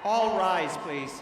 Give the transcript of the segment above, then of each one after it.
All rise, please.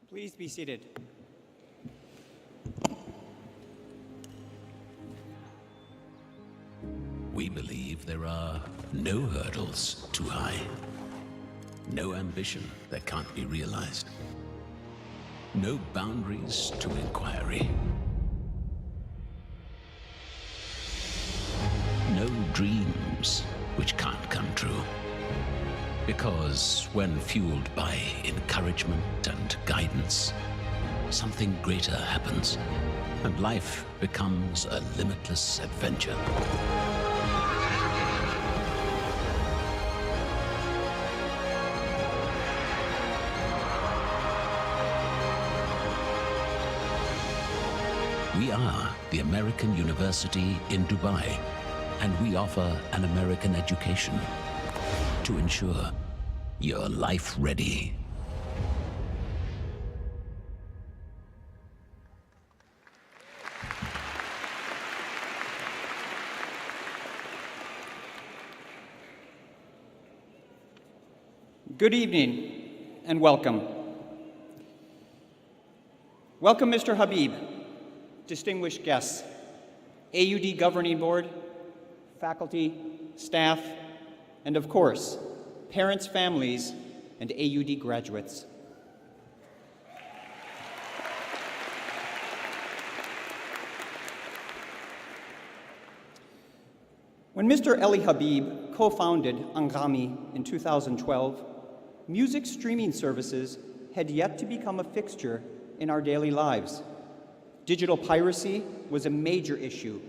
Please be seated. We believe there are no hurdles too high, no ambition that can't be realized, no boundaries to inquiry, no dreams which can't come true. Because when fueled by encouragement and guidance, something greater happens, and life becomes a limitless adventure. We are the American University in Dubai, and we offer an American education to ensure you're life ready. Good evening and welcome. Welcome, Mr. Habib, distinguished guests, AUD Governing Board, faculty, staff, and of course, parents, families, and AUD graduates. When Mr. Eli Habib co-founded Angami in 2012, music streaming services had yet to become a fixture in our daily lives. Digital piracy was a major issue,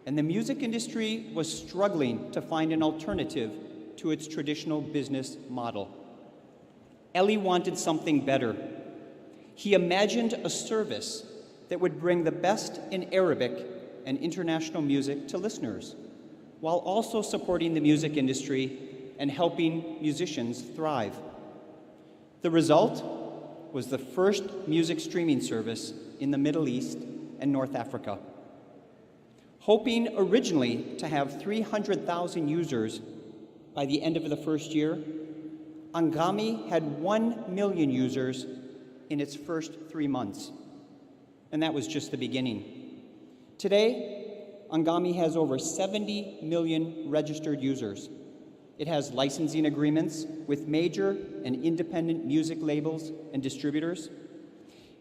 and the music industry was struggling to find an alternative to its traditional business model. Eli wanted something better. He imagined a service that would bring the best in Arabic and international music to listeners, while also supporting the music industry and helping musicians thrive. The result? was the first music streaming service in the Middle East and North Africa. Hoping originally to have 300,000 users by the end of the first year, Anghami had 1 million users in its first 3 months. And that was just the beginning. Today, Anghami has over 70 million registered users. It has licensing agreements with major and independent music labels and distributors.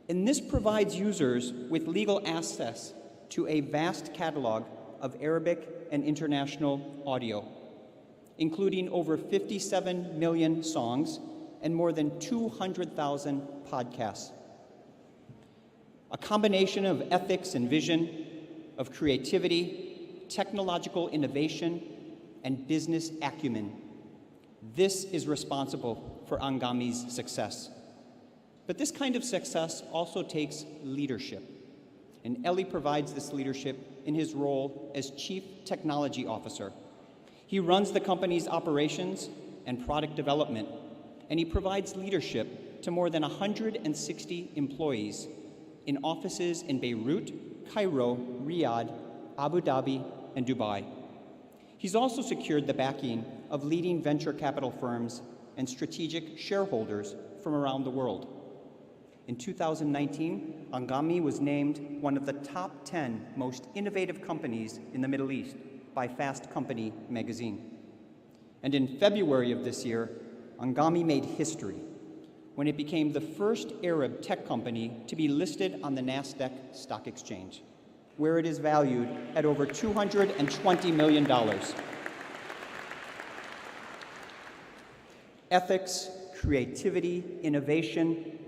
And this provides users with legal access to a vast catalog of Arabic and international audio, including over 57 million songs and more than 200,000 podcasts. A combination of ethics and vision, of creativity, technological innovation, and business acumen. This is responsible for Anghami's success. But this kind of success also takes leadership. And Eli provides this leadership in his role as Chief Technology Officer. He runs the company's operations and product development, and he provides leadership to more than 160 employees in offices in Beirut, Cairo, Riyadh, Abu Dhabi, and Dubai. He's also secured the backing of leading venture capital firms and strategic shareholders from around the world. In 2019, Anghami was named one of the top 10 most innovative companies in the Middle East by Fast Company magazine. And in February of this year, Anghami made history when it became the first Arab tech company to be listed on the Nasdaq Stock Exchange, where it is valued at over $220 million. Ethics, creativity, innovation,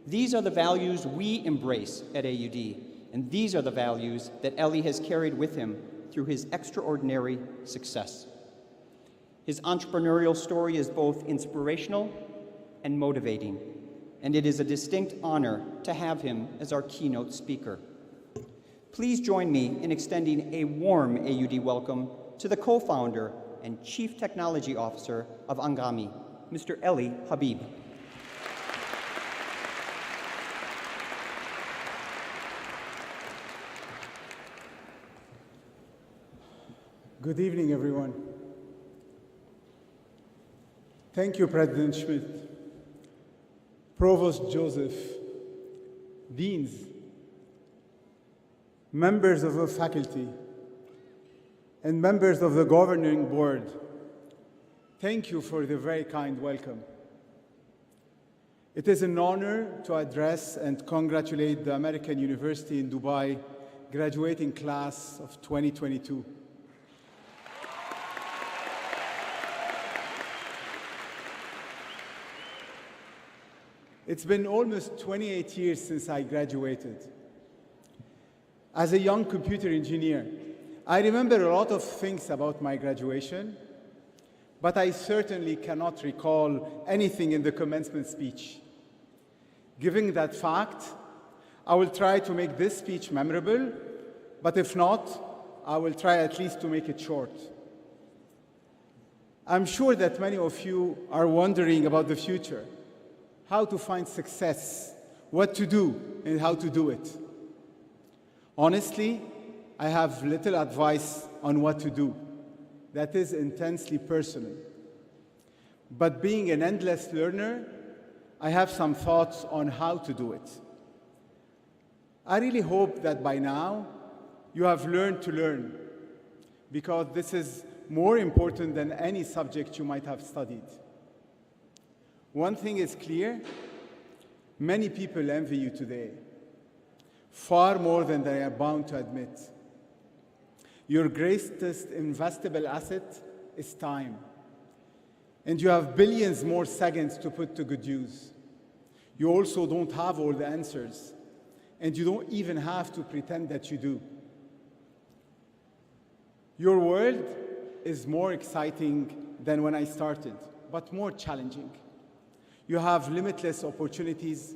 these are the values we embrace at AUD, and these are the values that Eli has carried with him through his extraordinary success. His entrepreneurial story is both inspirational and motivating, and it is a distinct honor to have him as our keynote speaker. Please join me in extending a warm AUD welcome to the co-founder and Chief Technology Officer of Anghami, Mr. Eli Habib. Good evening, everyone. Thank you, President Schmidt, Provost Joseph, deans, members of the faculty, and members of the governing board. Thank you for the very kind welcome. It is an honor to address and congratulate the American University in Dubai graduating class of 2022. It's been almost 28 years since I graduated. As a young computer engineer, I remember a lot of things about my graduation, but I certainly cannot recall anything in the commencement speech. Given that fact, I will try to make this speech memorable, but if not, I will try at least to make it short. I'm sure that many of you are wondering about the future, how to find success, what to do, and how to do it. Honestly, I have little advice on what to do. That is intensely personal. But being an endless learner, I have some thoughts on how to do it. I really hope that by now you have learned to learn, because this is more important than any subject you might have studied. One thing is clear, many people envy you today, far more than they are bound to admit. Your greatest investable asset is time, and you have billions more seconds to put to good use. You also don't have all the answers, and you don't even have to pretend that you do. Your world is more exciting than when I started, but more challenging. You have limitless opportunities,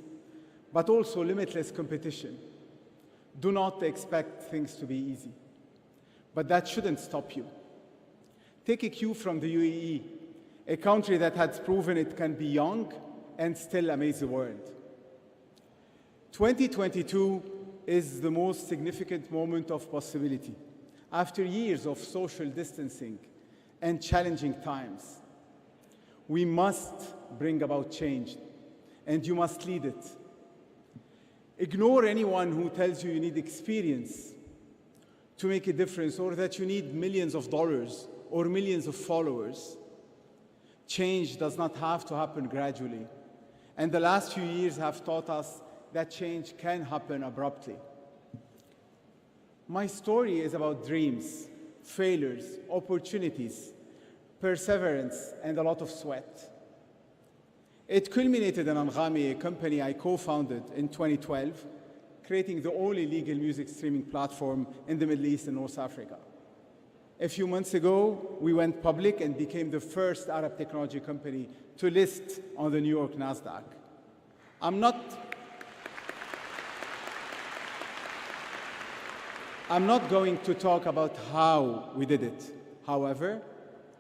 but also limitless competition. Do not expect things to be easy, but that shouldn't stop you. Take a cue from the UAE, a country that has proven it can be young and still amaze the world. 2022 is the most significant moment of possibility. After years of social distancing and challenging times, we must bring about change, and you must lead it. Ignore anyone who tells you you need experience to make a difference, or that you need millions of dollars or millions of followers. Change does not have to happen gradually, and the last few years have taught us that change can happen abruptly. My story is about dreams, failures, opportunities, perseverance, and a lot of sweat. It culminated in Anghami, a company I co-founded in 2012, creating the only legal music streaming platform in the Middle East and North Africa. A few months ago, we went public and became the first Arab technology company to list on the New York NASDAQ. I'm not going to talk about how we did it. However,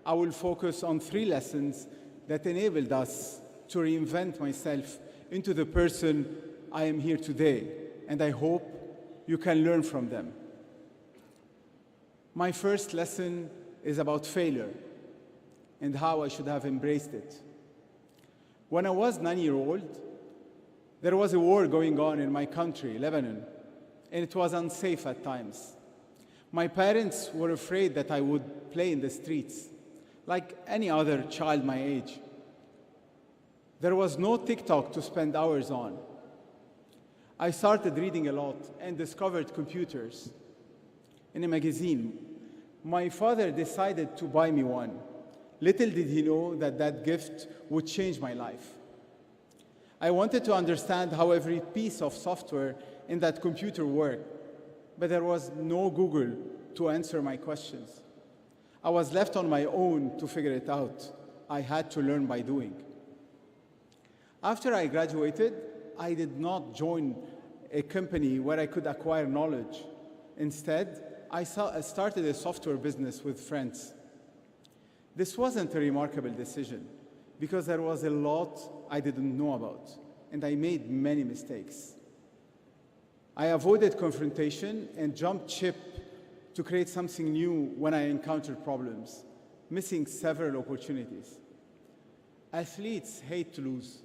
I will focus on 3 lessons that enabled us to reinvent myself into the person I am here today, and I hope you can learn from them. My first lesson is about failure and how I should have embraced it. When I was 9-year-old, there was a war going on in my country, Lebanon, and it was unsafe at times. My parents were afraid that I would play in the streets, like any other child my age. There was no TikTok to spend hours on. I started reading a lot and discovered computers in a magazine. My father decided to buy me one. Little did he know that that gift would change my life. I wanted to understand how every piece of software in that computer worked, but there was no Google to answer my questions. I was left on my own to figure it out. I had to learn by doing. After I graduated, I did not join a company where I could acquire knowledge. Instead, I started a software business with friends. This wasn't a remarkable decision because there was a lot I didn't know about, and I made many mistakes. I avoided confrontation and jumped ship to create something new when I encountered problems, missing several opportunities. Athletes hate to lose,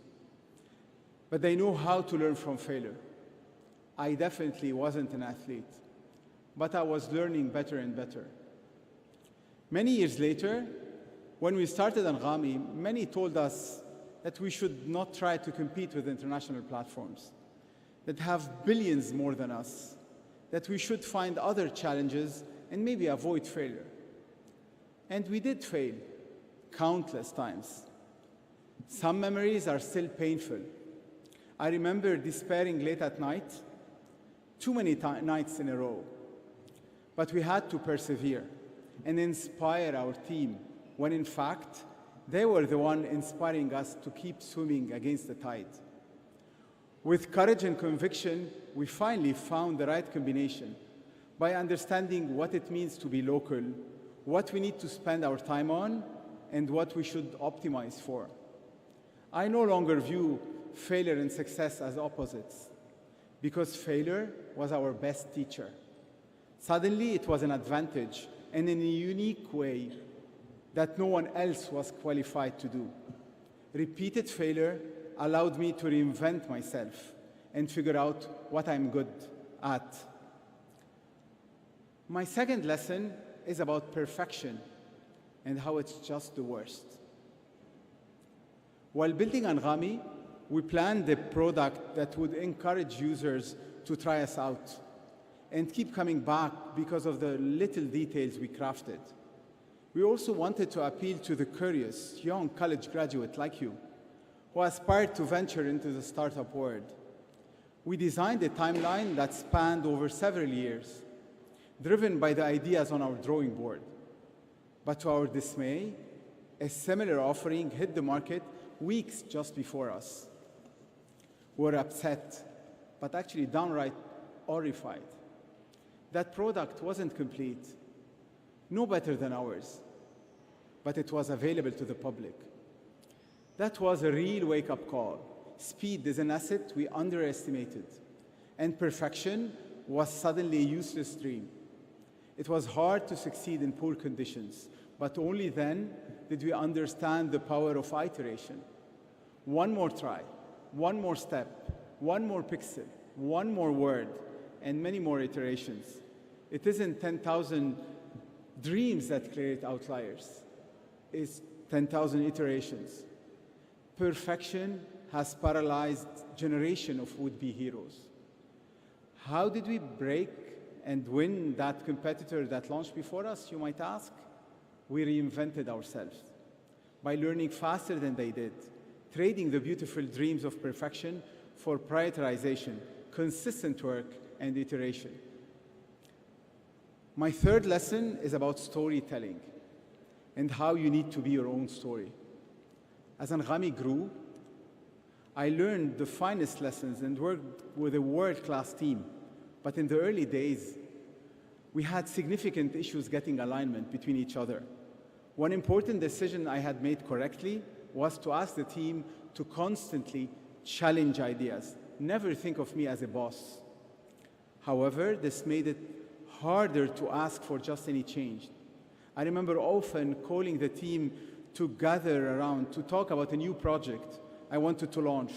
but they know how to learn from failure. I definitely wasn't an athlete, but I was learning better and better. Many years later, when we started Anghami, many told us that we should not try to compete with international platforms that have billions more than us, that we should find other challenges and maybe avoid failure. And we did fail countless times. Some memories are still painful. I remember despairing late at night, too many nights in a row. But we had to persevere and inspire our team, when in fact, they were the one inspiring us to keep swimming against the tide. With courage and conviction, we finally found the right combination by understanding what it means to be local, what we need to spend our time on, and what we should optimize for. I no longer view failure and success as opposites, because failure was our best teacher. Suddenly, it was an advantage, and in a unique way that no one else was qualified to do. Repeated failure allowed me to reinvent myself and figure out what I'm good at. My second lesson is about perfection and how it's just the worst. While building Anghami, we planned a product that would encourage users to try us out and keep coming back because of the little details we crafted. We also wanted to appeal to the curious, young college graduate like you, who aspired to venture into the startup world. We designed a timeline that spanned over several years, driven by the ideas on our drawing board. But to our dismay, a similar offering hit the market weeks just before us. We were upset, but actually downright horrified. That product wasn't complete, no better than ours, but it was available to the public. That was a real wake-up call. Speed is an asset we underestimated, and perfection was suddenly a useless dream. It was hard to succeed in poor conditions, but only then did we understand the power of iteration. One more try, one more step, one more pixel, one more word, and many more iterations. It isn't 10,000 dreams that create outliers. It's 10,000 iterations. Perfection has paralyzed generation of would-be heroes. How did we break and win that competitor that launched before us, you might ask? We reinvented ourselves by learning faster than they did, trading the beautiful dreams of perfection for prioritization, consistent work, and iteration. My third lesson is about storytelling and how you need to be your own story. As Anghami grew, I learned the finest lessons and worked with a world-class team. But in the early days, we had significant issues getting alignment between each other. One important decision I had made correctly was to ask the team to constantly challenge ideas, never think of me as a boss. However, this made it harder to ask for just any change. I remember often calling the team to gather around to talk about a new project I wanted to launch.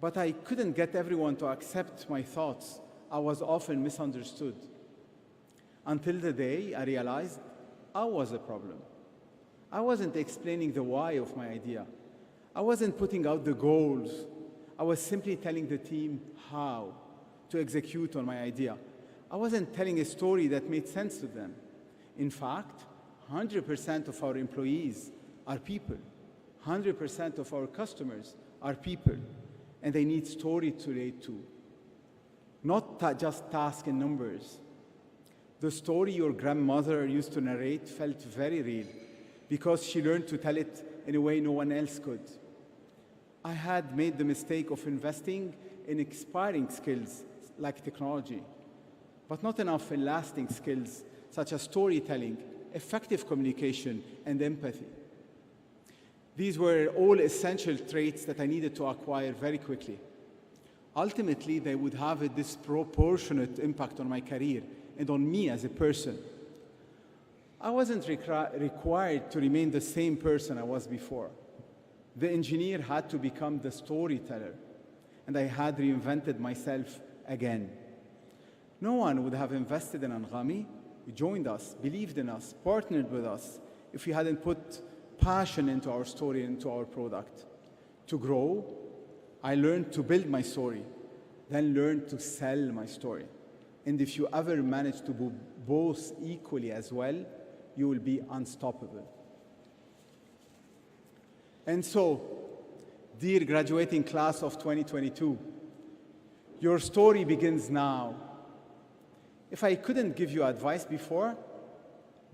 But I couldn't get everyone to accept my thoughts. I was often misunderstood. Until the day I realized I was a problem. I wasn't explaining the why of my idea. I wasn't putting out the goals. I was simply telling the team how to execute on my idea. I wasn't telling a story that made sense to them. In fact, 100% of our employees are people. 100% of our customers are people, and they need story to relate to. Not just tasks and numbers. The story your grandmother used to narrate felt very real because she learned to tell it in a way no one else could. I had made the mistake of investing in inspiring skills like technology, but not enough in lasting skills such as storytelling, effective communication, and empathy. These were all essential traits that I needed to acquire very quickly. Ultimately, they would have a disproportionate impact on my career and on me as a person. I wasn't required to remain the same person I was before. The engineer had to become the storyteller, and I had reinvented myself again. No one would have invested in Anghami, joined us, believed in us, partnered with us, if we hadn't put passion into our story and into our product. To grow, I learned to build my story, then learned to sell my story. And if you ever manage to do both equally as well, you will be unstoppable. And so, dear graduating class of 2022, your story begins now. If I couldn't give you advice before,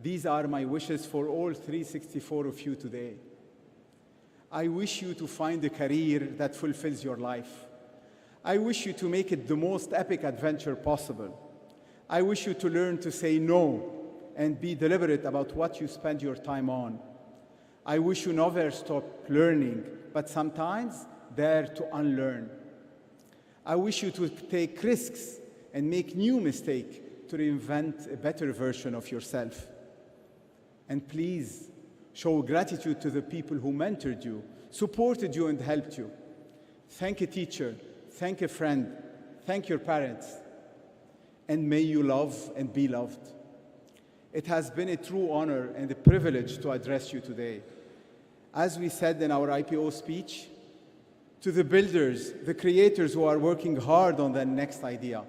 these are my wishes for all 364 of you today. I wish you to find a career that fulfills your life. I wish you to make it the most epic adventure possible. I wish you to learn to say no and be deliberate about what you spend your time on. I wish you never stop learning, but sometimes dare to unlearn. I wish you to take risks and make new mistakes to reinvent a better version of yourself. And please show gratitude to the people who mentored you, supported you, and helped you. Thank a teacher, thank a friend, thank your parents, and may you love and be loved. It has been a true honor and a privilege to address you today. As we said in our IPO speech, to the builders, the creators who are working hard on the next idea,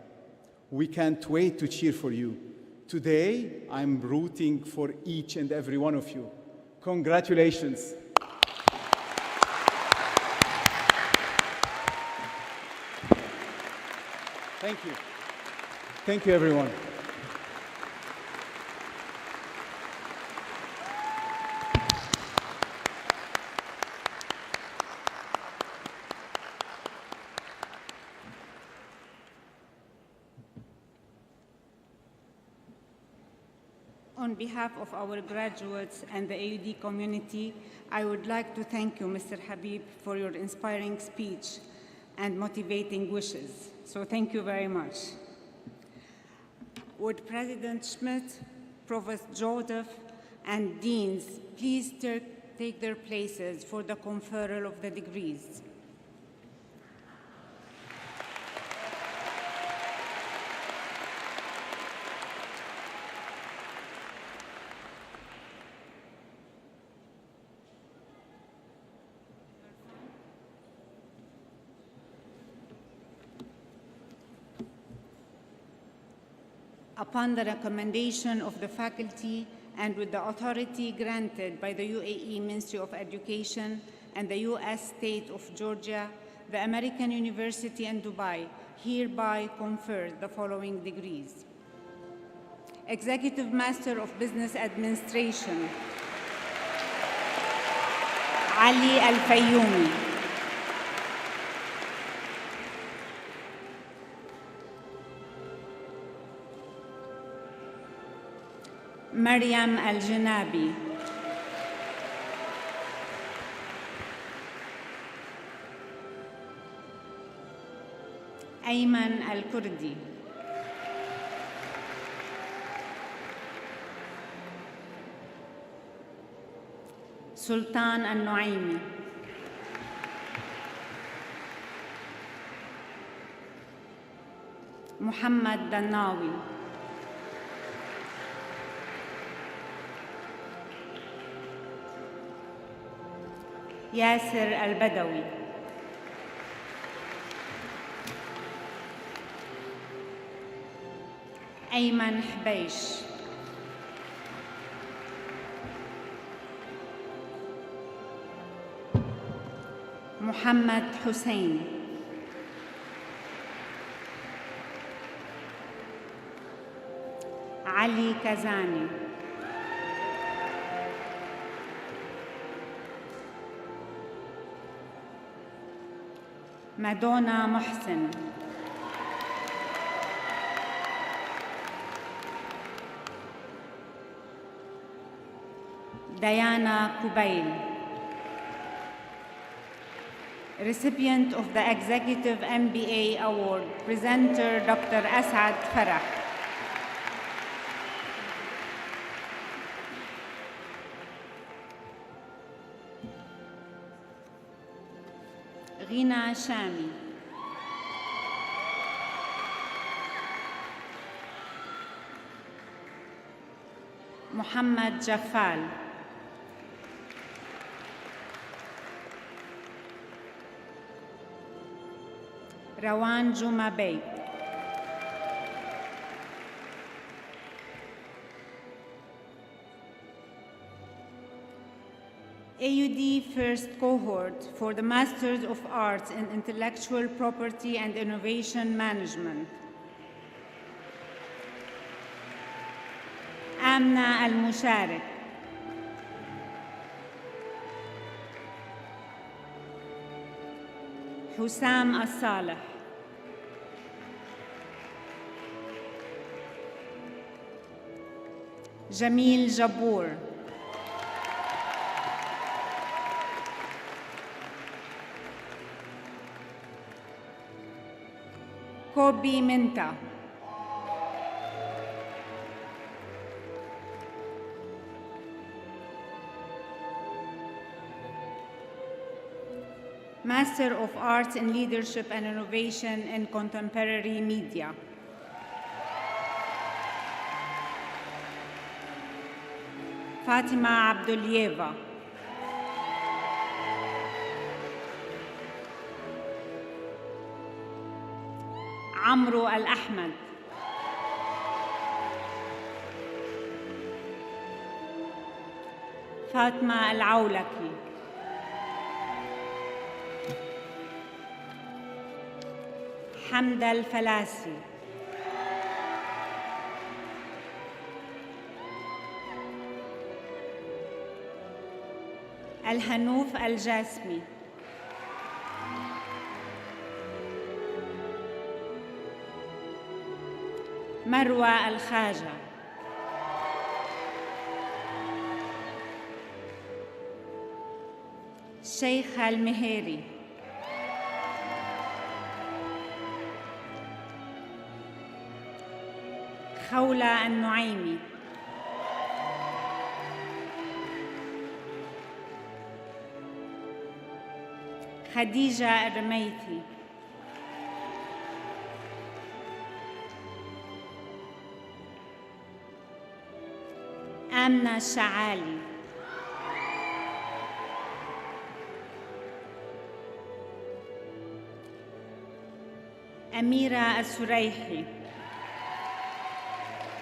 we can't wait to cheer for you. Today, I'm rooting for each and every one of you. Congratulations. Thank you. Thank you, everyone. On behalf of our graduates and the AUD community, I would like to thank you, Mr. Habib, for your inspiring speech. and motivating wishes. So thank you very much. Would President Schmidt, Provost Joseph, and Deans please take their places for the conferral of the degrees? Upon the recommendation of the faculty and with the authority granted by the UAE Ministry of Education and the U.S. State of Georgia, the American University in Dubai hereby confers the following degrees. Executive Master of Business Administration, Ali Al-Fayoumi. Maryam Al-Janabi. Ayman Al-Kurdi. Sultan Al-Nuaimi. Muhammad Dannawi. Yasser Al-Badawi. Ayman Hbeish. Muhammad Hussein. Ali Kazani. Madonna Mohsen. Diana Kubail. Recipient of the Executive MBA Award, presenter Dr. Asad Farah. Rina Shami. Muhammad Jaffal. Rawan Juma Bey. AUD First Cohort for the Masters of Arts in Intellectual Property and Innovation Management. Amna Al-Musharik. Hussam Al-Saleh. Jamil Jabour. Kobi Minta. Master of Arts in Leadership and Innovation in Contemporary Media. Fatima Abdulyeva. Amru Al-Ahmad. Fatma Al-Awlaki. Hamda Al-Falasi. Al-Hanouf Al-Jasmi. Marwa Al-Khaja. Sheikh Al-Meheri. خولة النعيمي، خديجة الرميثي، آمنة الشعالي، أميرة السريحي,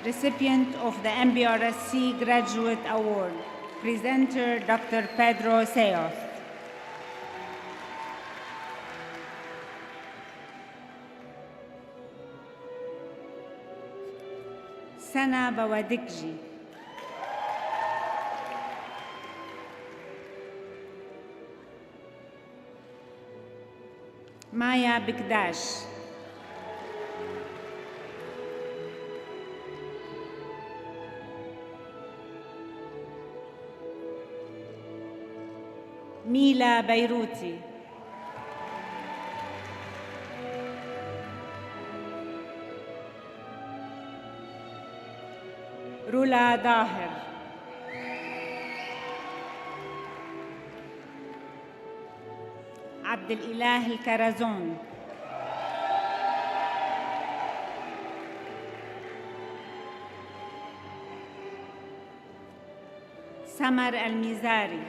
recipient of the MBRSC Graduate Award, presenter Dr. Pedro Seos. Sana Bawadikji, Maya Bikdash, Mila Beiruti, Rula Daher, عبد الإله الكرزون، سمر الميزاري،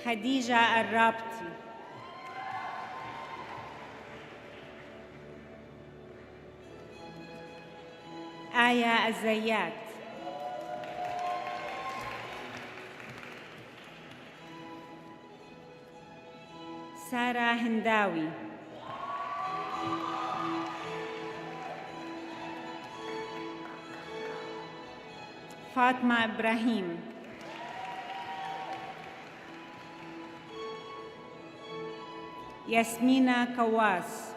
خديجة الرابطي، آية الزيات، سارة هنداوي، فاطمة إبراهيم، ياسمينة كواس،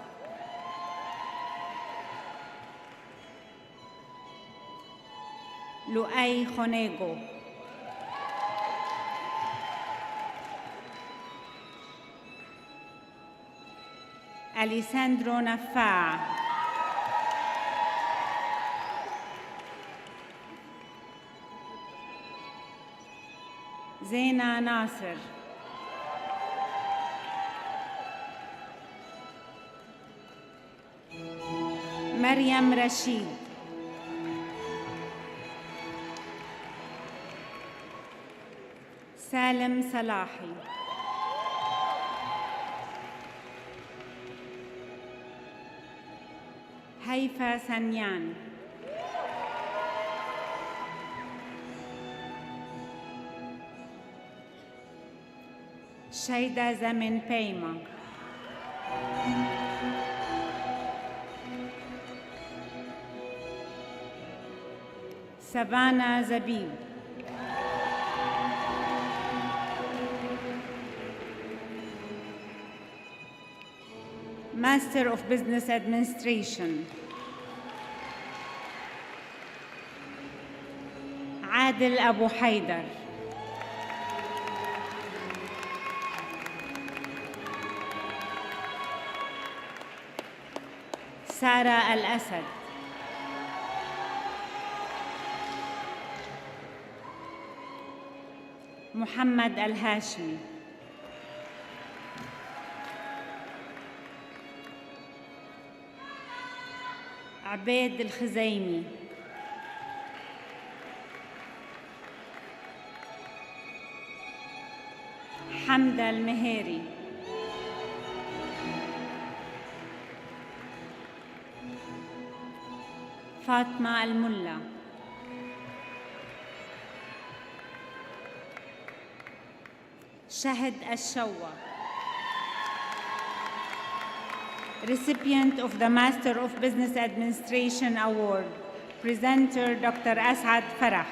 لؤي خونيغو، أليساندرو نفاع، زينة ناصر، مريم رشيد، سالم صلاحي، هيفا سنيان، شيدا زمن بيما، سافانا زبيب، Master of Business Administration, عادل أبو حيدر، سارة الأسد، محمد الهاشمي، عبيد الخزيمي، حمدة المهيري، فاطمة الملا، شهد الشوا، recipient of the Master of Business Administration Award, presenter Dr. Asad Farah.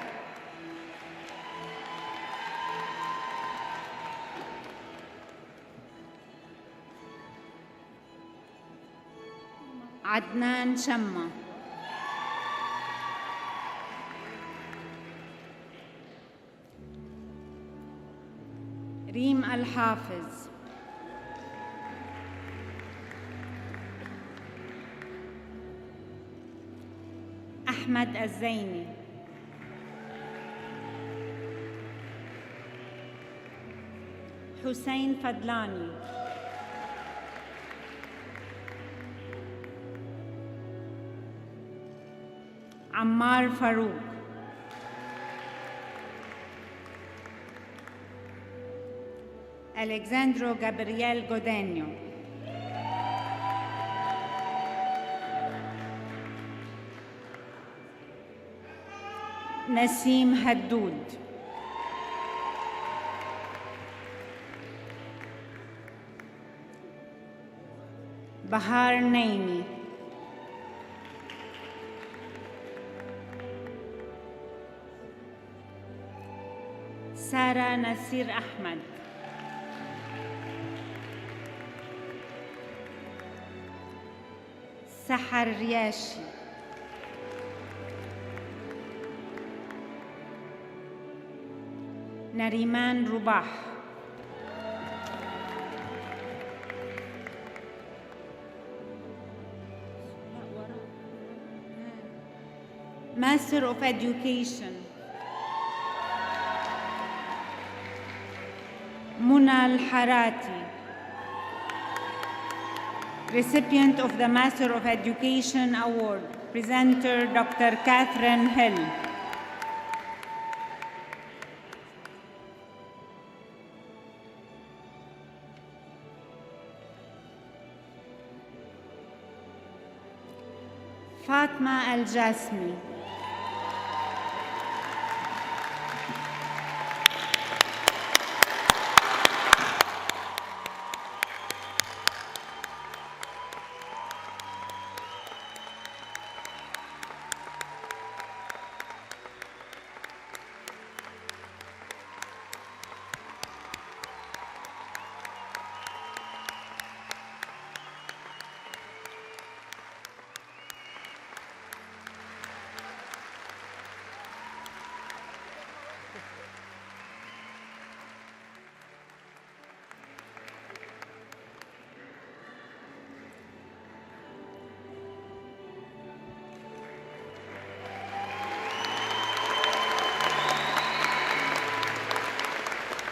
عدنان شمة، ريم الحافظ، أحمد الزيني. حسين فضلاني. عمار فاروق. Alexandro Gabriel Godeño. نسيم هدود. بهار نيمي. سارة نسير أحمد. سحر رياشي. نريمان رباح. Master of Education Muna Al-Harati. Recipient of the Master of Education Award, presenter Dr. Catherine Hill. Fatma Al-Jasmi.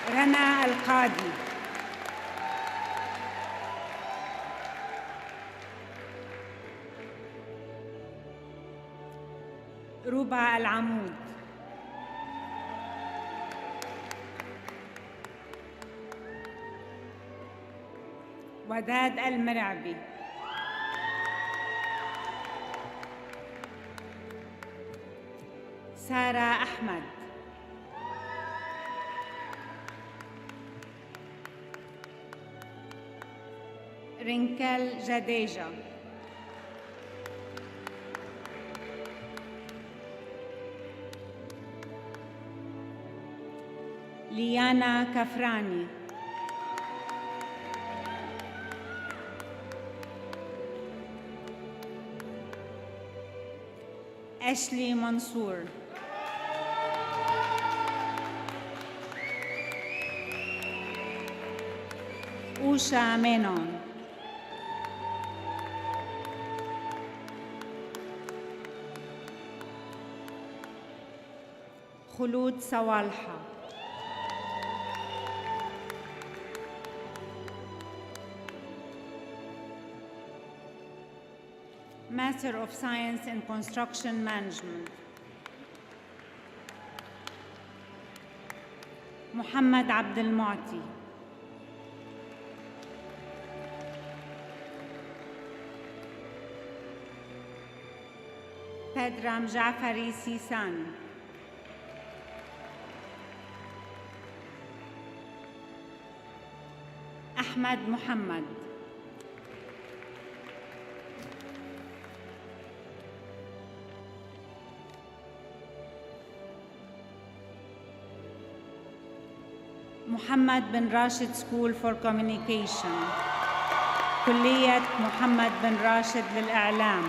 رنا القاضي. ربع العمود. وداد المرعبي. سارة أحمد. رينكل جديجة. ليانا كفراني. أشلي منصور. أوشا مينون. خلود صوالحة. Master of Science in Construction Management محمد عبد المعطي. بدرام جعفري سيسان. أحمد محمد. محمد بن راشد School for Communication كلية محمد بن راشد للإعلام.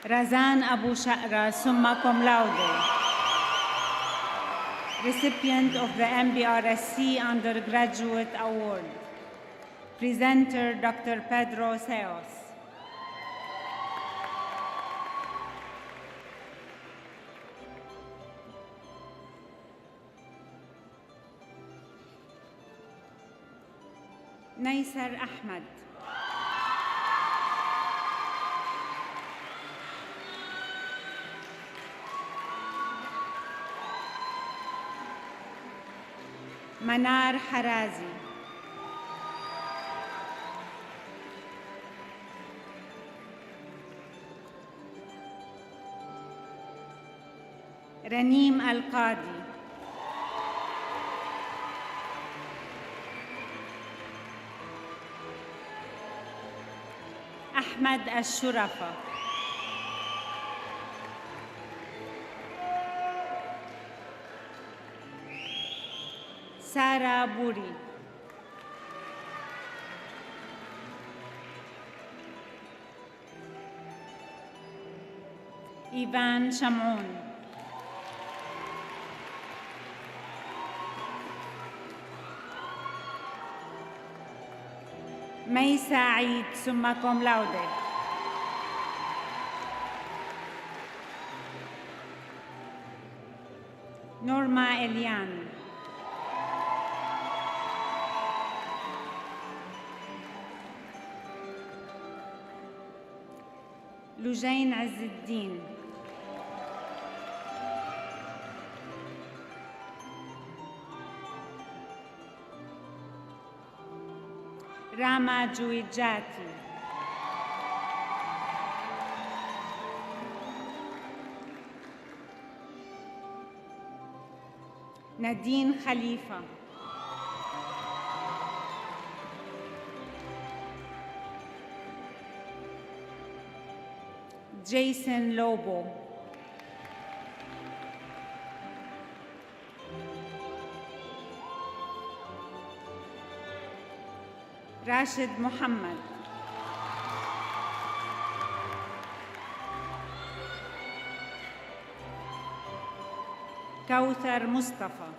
رزان أبو شقرة summa cum laude, recipient of the MBRSC Undergraduate Award, presenter Dr. Pedro Seos. نيسر أحمد. منار حرازي. رنيم القاضي. أحمد الشرفة. سارة بوري. إيفان شمعون. مي سعيد سما كوم لاودي. نورما إليان. لجين عز الدين. راما جويجاتي. نادين خليفة. جيسون لوبو. راشد محمد. كوثر مصطفى.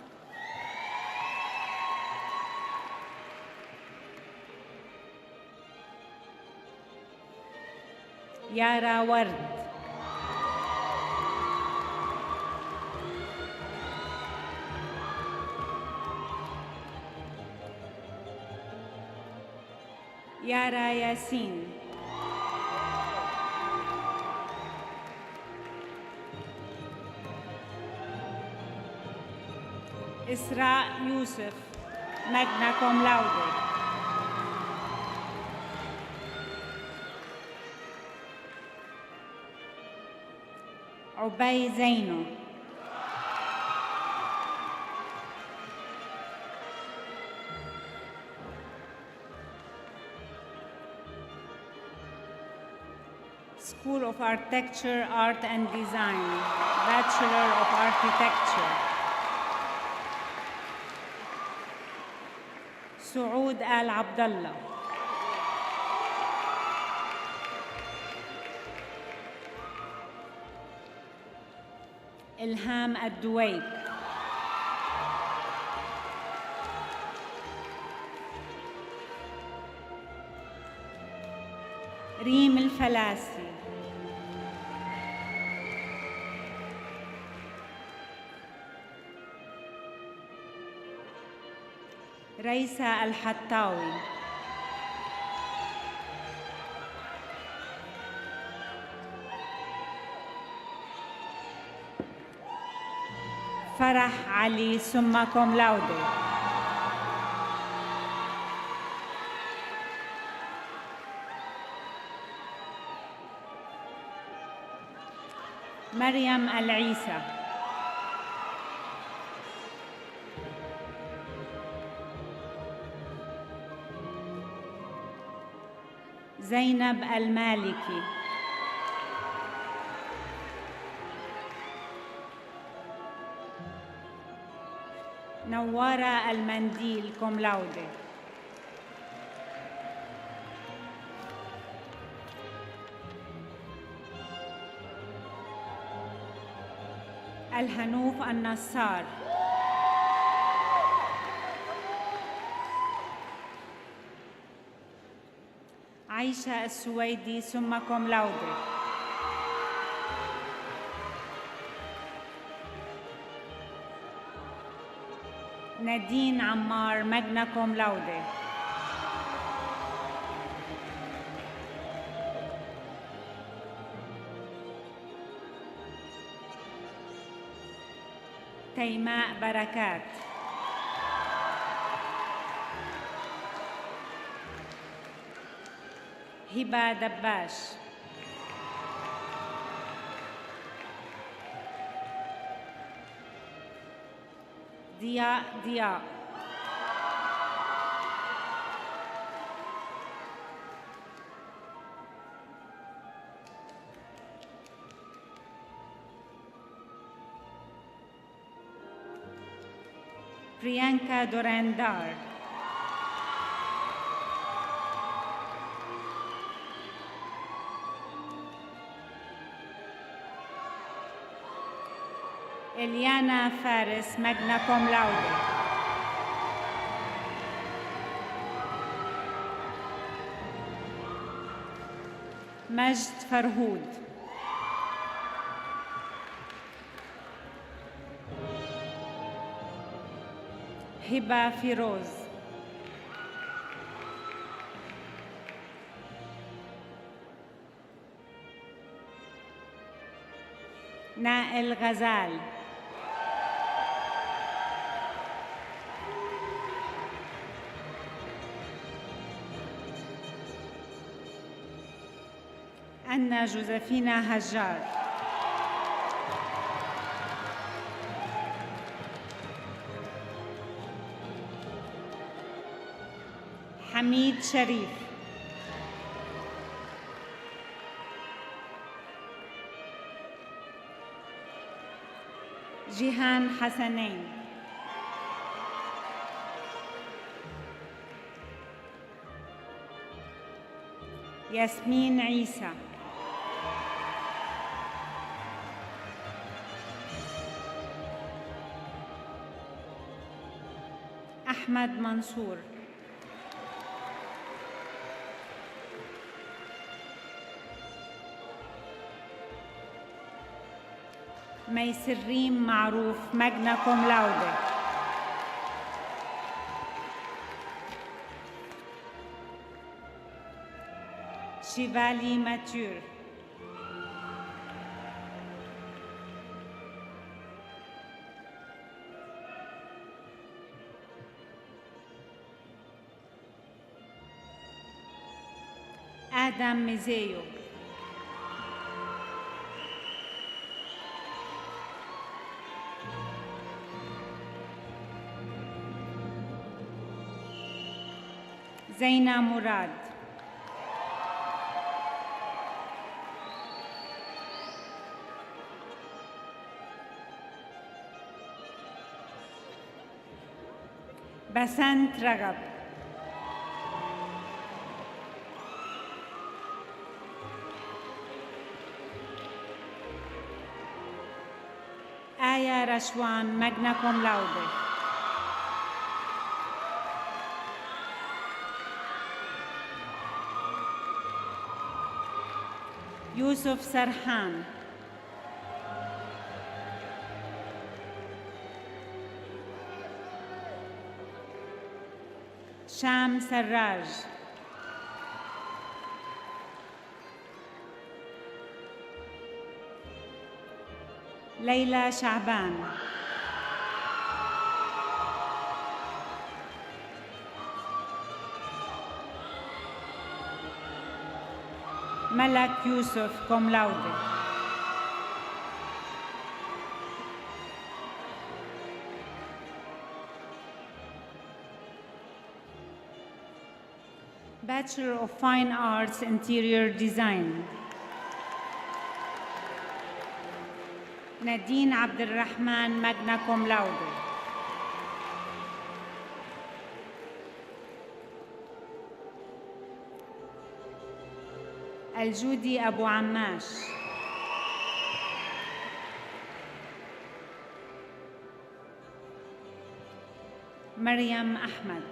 يارا ورد. يارا ياسين. إسراء يوسف ماجنا كوم لاودي. عبي زينو. School of Architecture, Art and Design, Bachelor of Architecture. سعود آل عبد الله. إلهام الدويك. ريم الفلاسي. ريسا الحطاوي. فرح علي سما كوم لاودي. مريم العيسى. زينب المالكي. نوارة المنديل كوم لاودي. الهنوف النصار. عيشة السويدي سما كوم لاودي. نادين عمار ماجنا كوم لاودي. تيماء بركات، هبة دباش، ضياء، بريانكا دوراندار، إليانا فارس ماجنا كوم لاودي، مجد فرهود، هبة فيروز، نائل غزال، أنا جوزفينا هجار، حميد شريف، جيهان حسنين، ياسمين عيسى، أحمد منصور، ميسرين معروف ماجنا كوم لاودي، شيفالي ماتيور، آدم ميزيو، زينة مراد، بسنت رغب، آية رشوان ماجنا كوم لاودي، يوسف سرحان، شام سراج، ليلى شعبان، ملك يوسف كوم لاودي، Bachelor of Fine Arts Interior Design، نادين عبد الرحمن ماجنا كوم لاودي، الجودي أبو عماش، مريم أحمد،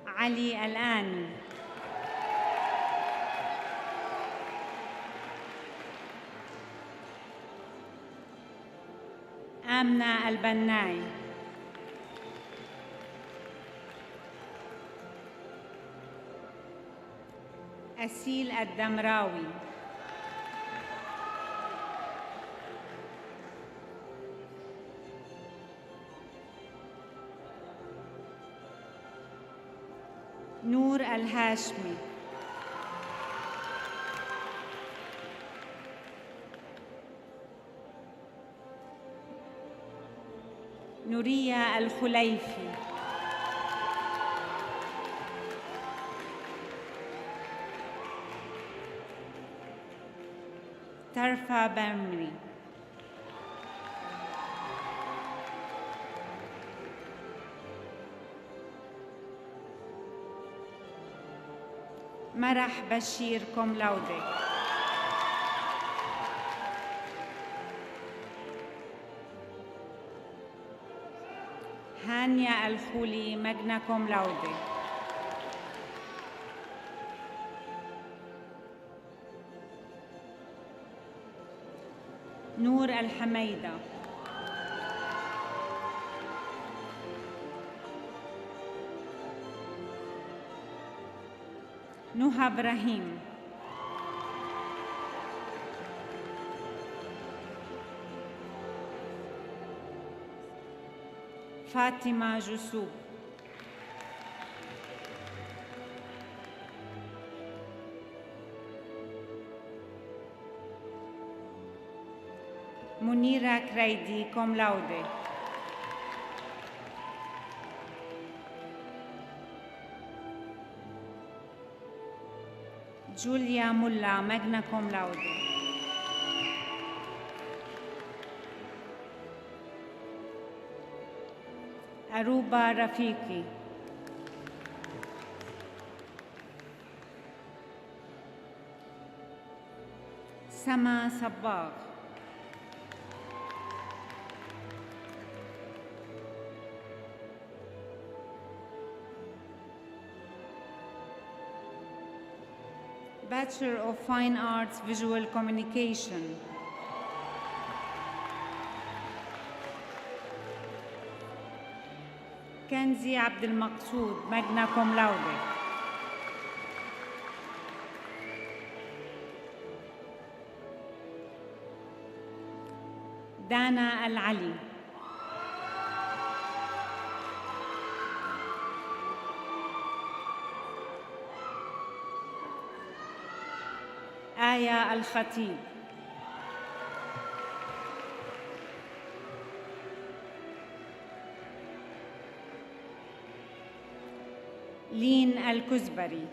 علي الآن، آمنة البناي، أسيل الدمراوي، نور الهاشمي، نورية الخليفي، طرفة بمري، مرح بشير كوم لاودي، هانيا الخولي ماجنا كوم لاودي، نور الحميدة، نهى إبراهيم، فاطمة جسوب، منيرة كريدي كوم لاودي، جوليا ملا ماجنا كوم لاودي، أروبا رفيقي، سما صباغ، Bachelor of Fine Arts Visual Communication, كنزي عبد المقصود ماجنا كوم لاودي، دانا العلي، آية الخطيب، لين الكزبري،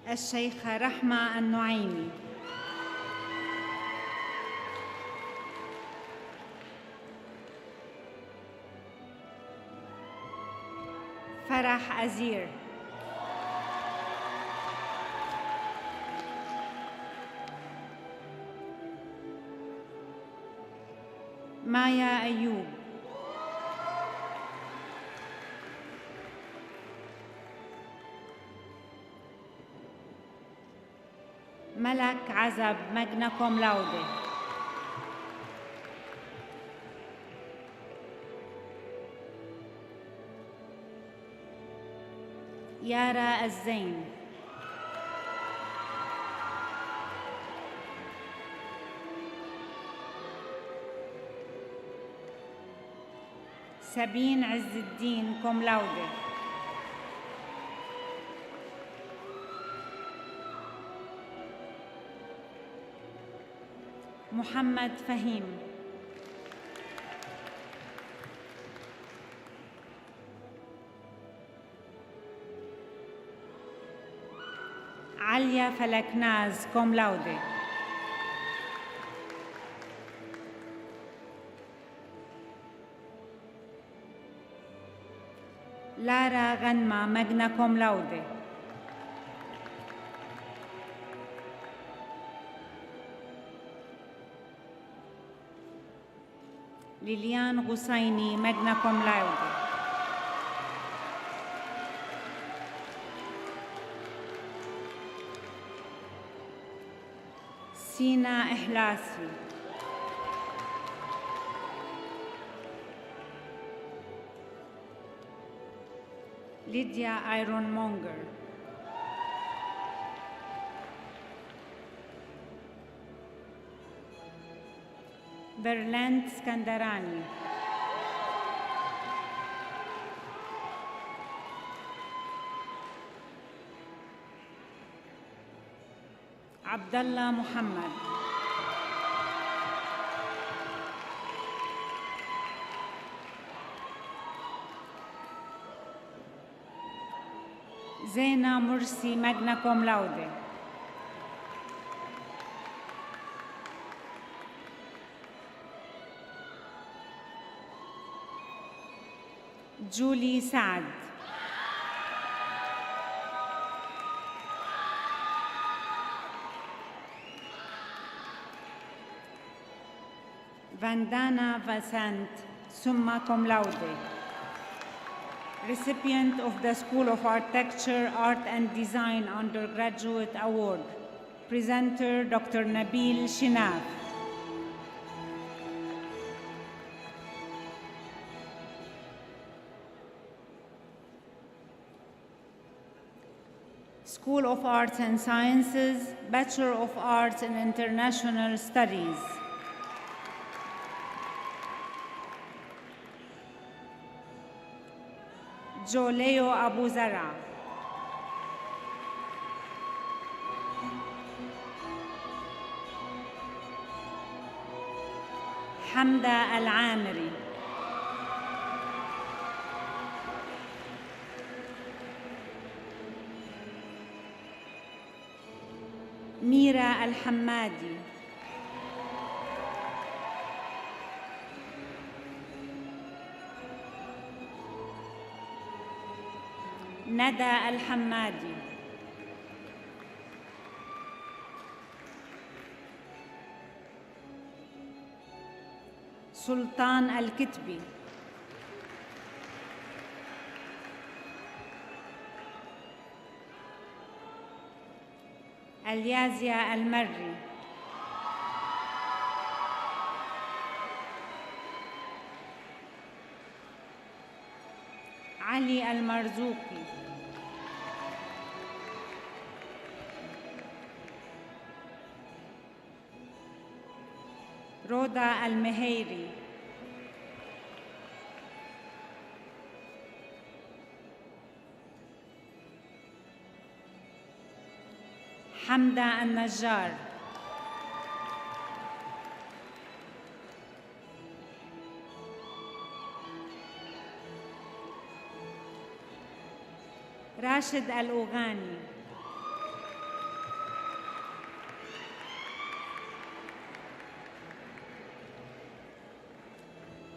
الشيخة رحمة النعيمي، فرح أزير، مايا أيوب، ملك عزب ماجنا كوم لاودي، يارا الزين، سابين عز الدين كوم لاودي، محمد فهيم، عليا فلكناز كوم لاودي، لارا غنمة ماجنا كوم لاودي، ليليان غصيني ماجنا كوم لاودي، سينا إحلاسي، Lydia Ironmonger. Berlant Skandarani. Abdullah Muhammad. Zena Mursi, magna cum laude. Julie Saad. Vandana Vasant, summa cum laude. Recipient of the School of Architecture, Art and Design Undergraduate Award. Presenter Dr. Nabil Shinaf. School of Arts and Sciences, Bachelor of Arts in International Studies. Joleo Abu Zara. Hamda Al-Amiri. Mira Al-Hammadi. Nada Al-Hammadi. Sultan Al-Kitbi. Al-Yazia Al-Marri. Ali Al-Marzuki. Roda Al-Meheiri. Hamda Al-Najjar. Rashid Al-Oghani.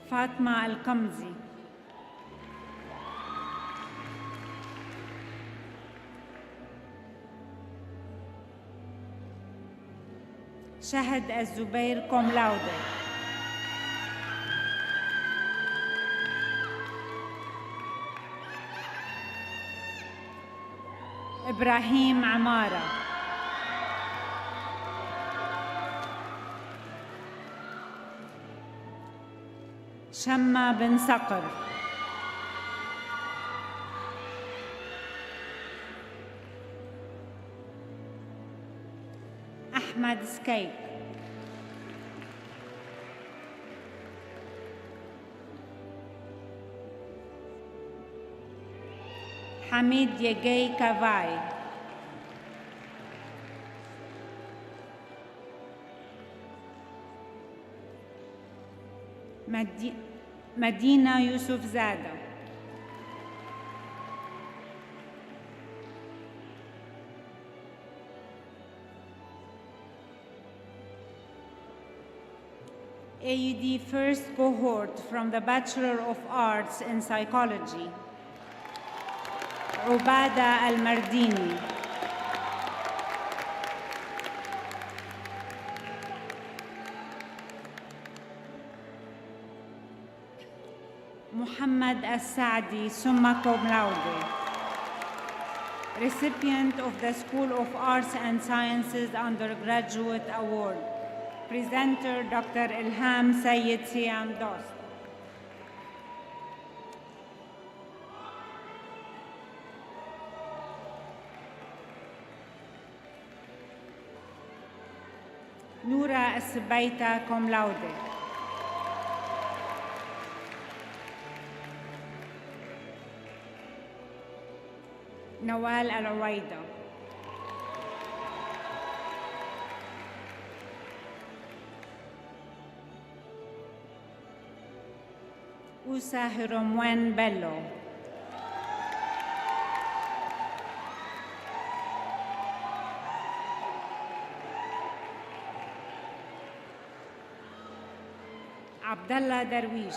Fatma Al-Qamzi. Shahid Al-Zubair cum laude. Ibrahim Amara. Shamma bin Saqr. Ahmad Skaik. Hamid Yegay Kavai. Madina Yusuf Zada. AUD first cohort from the Bachelor of Arts in Psychology. Ubada Al-Mardini. Muhammad Al-Saadi, summa cum laude. Recipient of the School of Arts and Sciences Undergraduate Award. Presenter Dr. Ilham Sayyid Siam Dost. نورا السبيتا كوم لاودي. نوال العويدة. أوسا هيروموين بيلو. عبد الله درويش.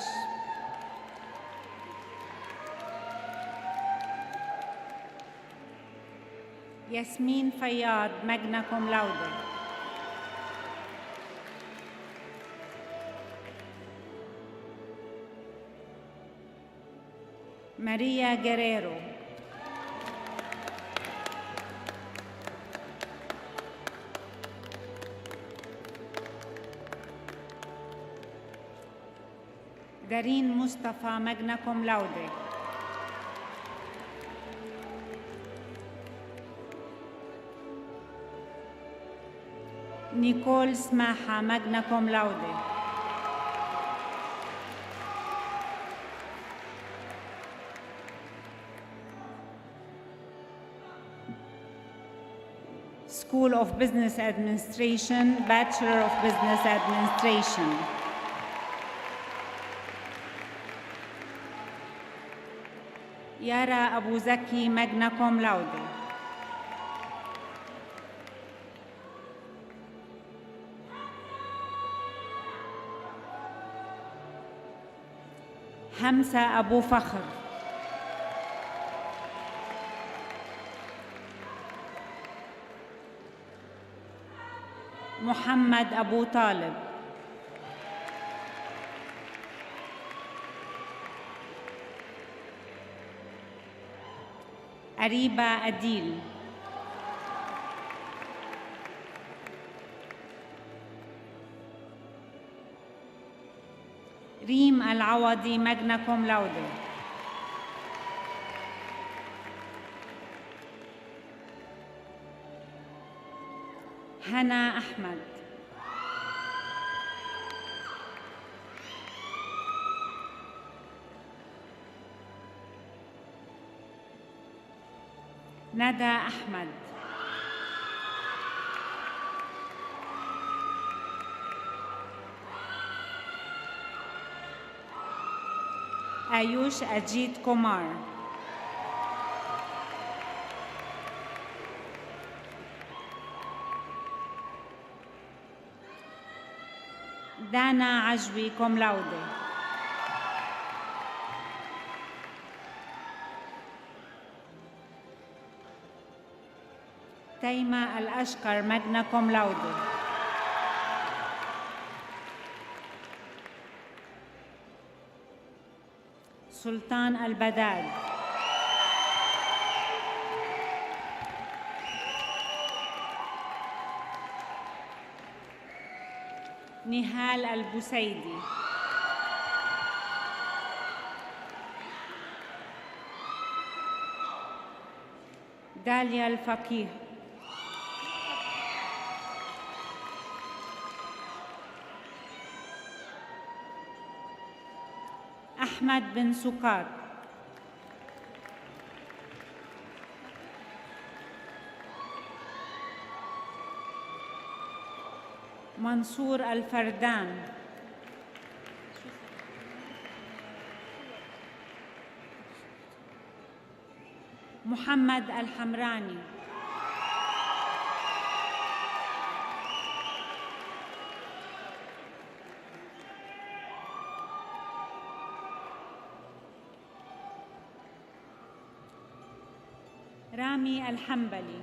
ياسمين فياض ماجنا كوم لاودي. ماريا جيريرو. دارين مصطفى ماجنا كوم لاودي. نيكول سماحة ماجنا كوم لاودي. School of Business Administration, Bachelor of Business Administration. يارا أبو زكي ماجنا كوم لاودي. همسة أبو فخر. محمد أبو طالب. أريبة أديل. ريم العوضي ماجنا كوم لاودي. هنا أحمد. ندى أحمد. آيوش أجيت كومار. دانا عجوي كوم لاودي. تيمة الأشقر ماجنا كوم لاودي. سلطان البداد. نهال البوسيدي. داليا الفقيه. أحمد بن سكار. منصور الفردان. محمد الحمراني. رامي الحنبلي.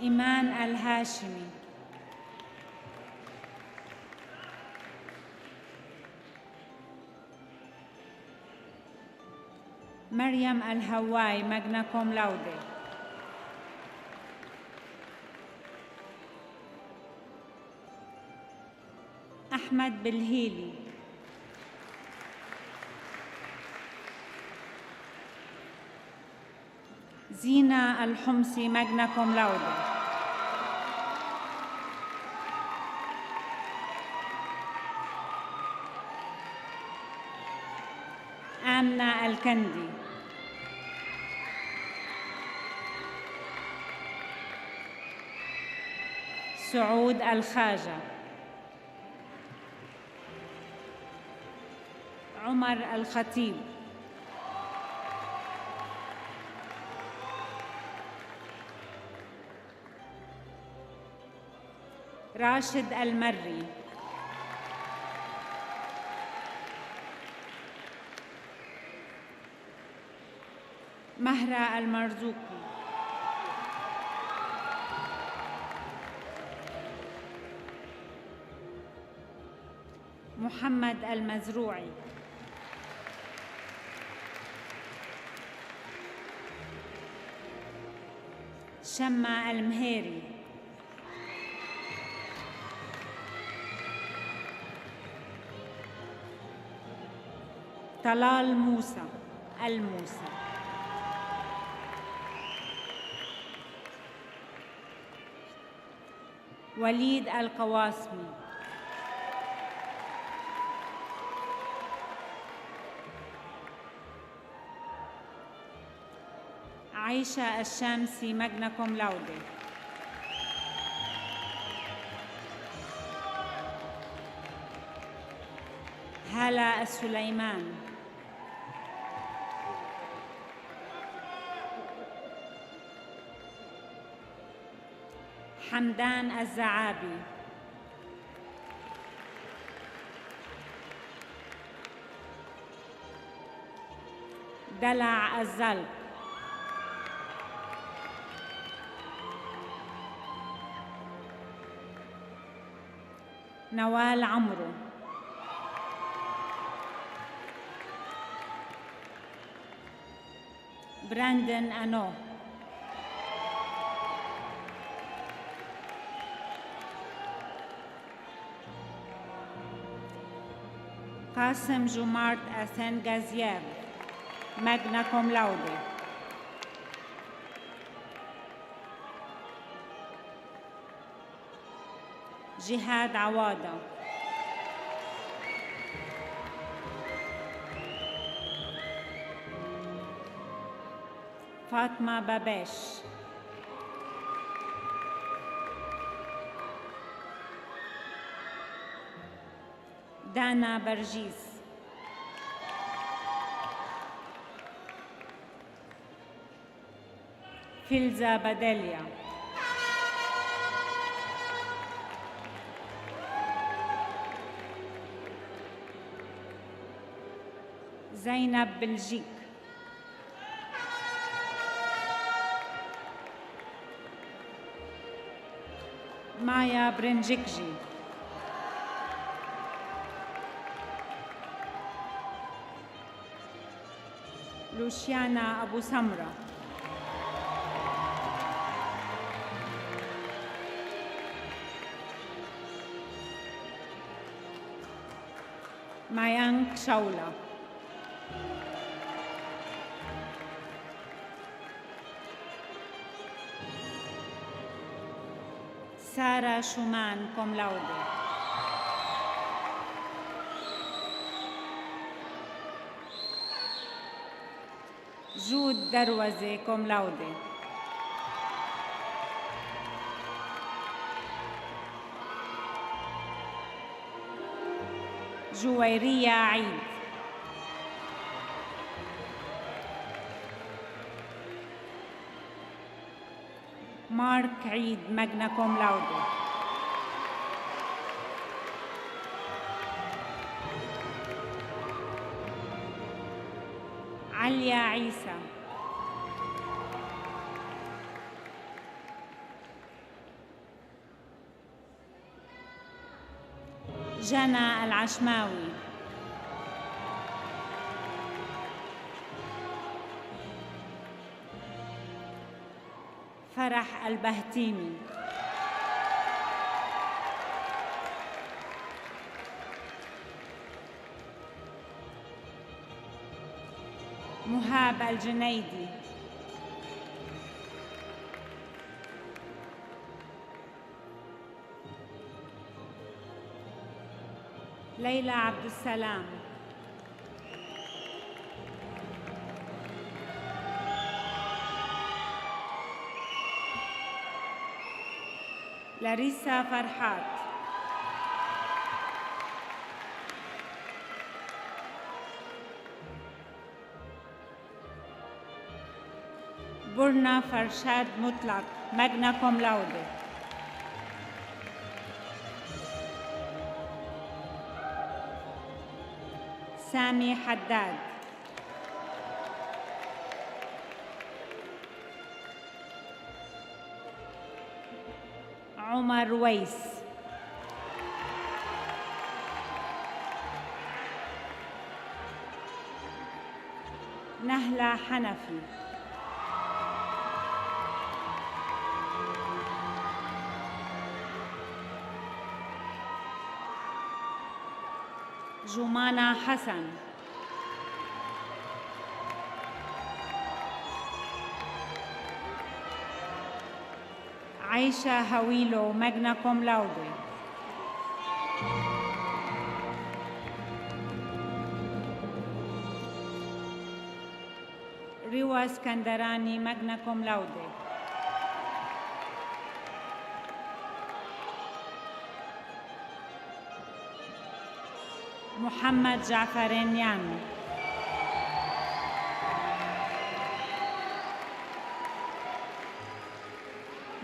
إيمان الهاشمي. مريم الهواي ماجنا كوم لاودي. أحمد بالهيلي. زينة الحمصي magna cum laude. آمنة الكندي. سعود الخاجة. عمر الخطيب. راشد المري. مهرة المرزوقي. محمد المزروعي. شمة المهيري. طلال موسى الموسى. وليد القواسمي. عائشة الشامسي magna cum laude. هالة السليمان. حمدان الزعابي. دلع الزلق. نوال عمرو. براندن أنو. قاسم جمارت أسن غازياب magna cum laude. جهاد عوادة. فاطمة بابيش. دانا برجيس. فيلزا بدليا. زينب بلجيك. مايا برنجيكجي. لوشيانا أبو سمرة. مايانك شاولا. سارة شومان cum laude. جود دروزة cum laude. جويرية عيد. مارك عيد magna cum laude. عليا عيسى. جنى العشماوي. فرح البهتيمي. مهاب الجنيدي. ليلى عبد السلام. لاريسا فرحات. برنا فرشاد مطلق ماجنا كوم لاودي. سامي حداد. عمر ويس. نهلة حنفي. جمانة حسن. عائشة هويلو ماجنا كوم لاودي. روا اسكندراني ماجنا كوم لاودي. محمد جعفرين يامي.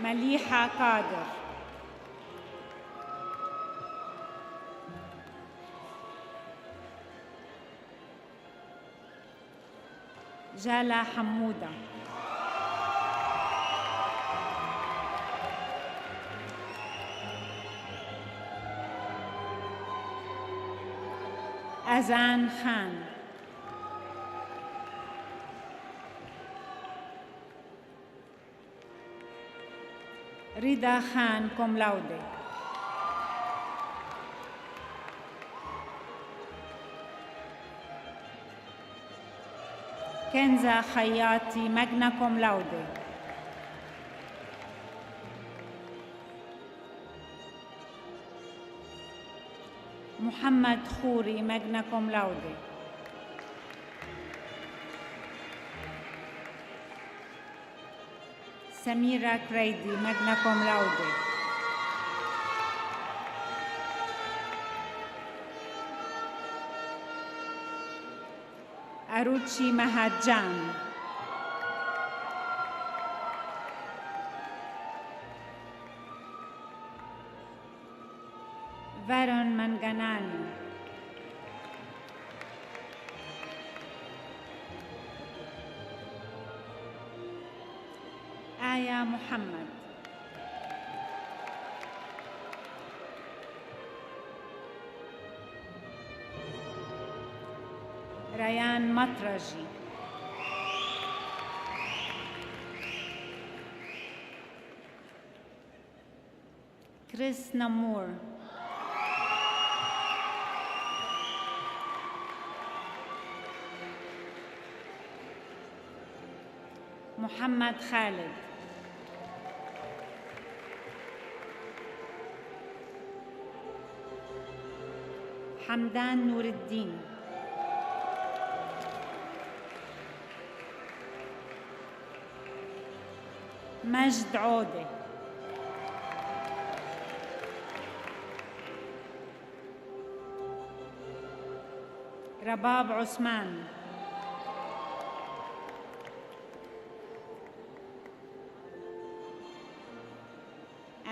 مليحة قادر. جالا حمودة. أذان خان. رضا خان كوم لاودي. كنزة خياطي ماجنا كوم لاودي. محمد خوري ماجنا كوم لاودي. سميرة كريدي ماجنا كوم لاودي. أروتشي مهاجان. فارون منغناني. آية محمد. ريان مطرجي. كريس نمور. محمد خالد. حمدان نور الدين. مجد عودة. رباب عثمان.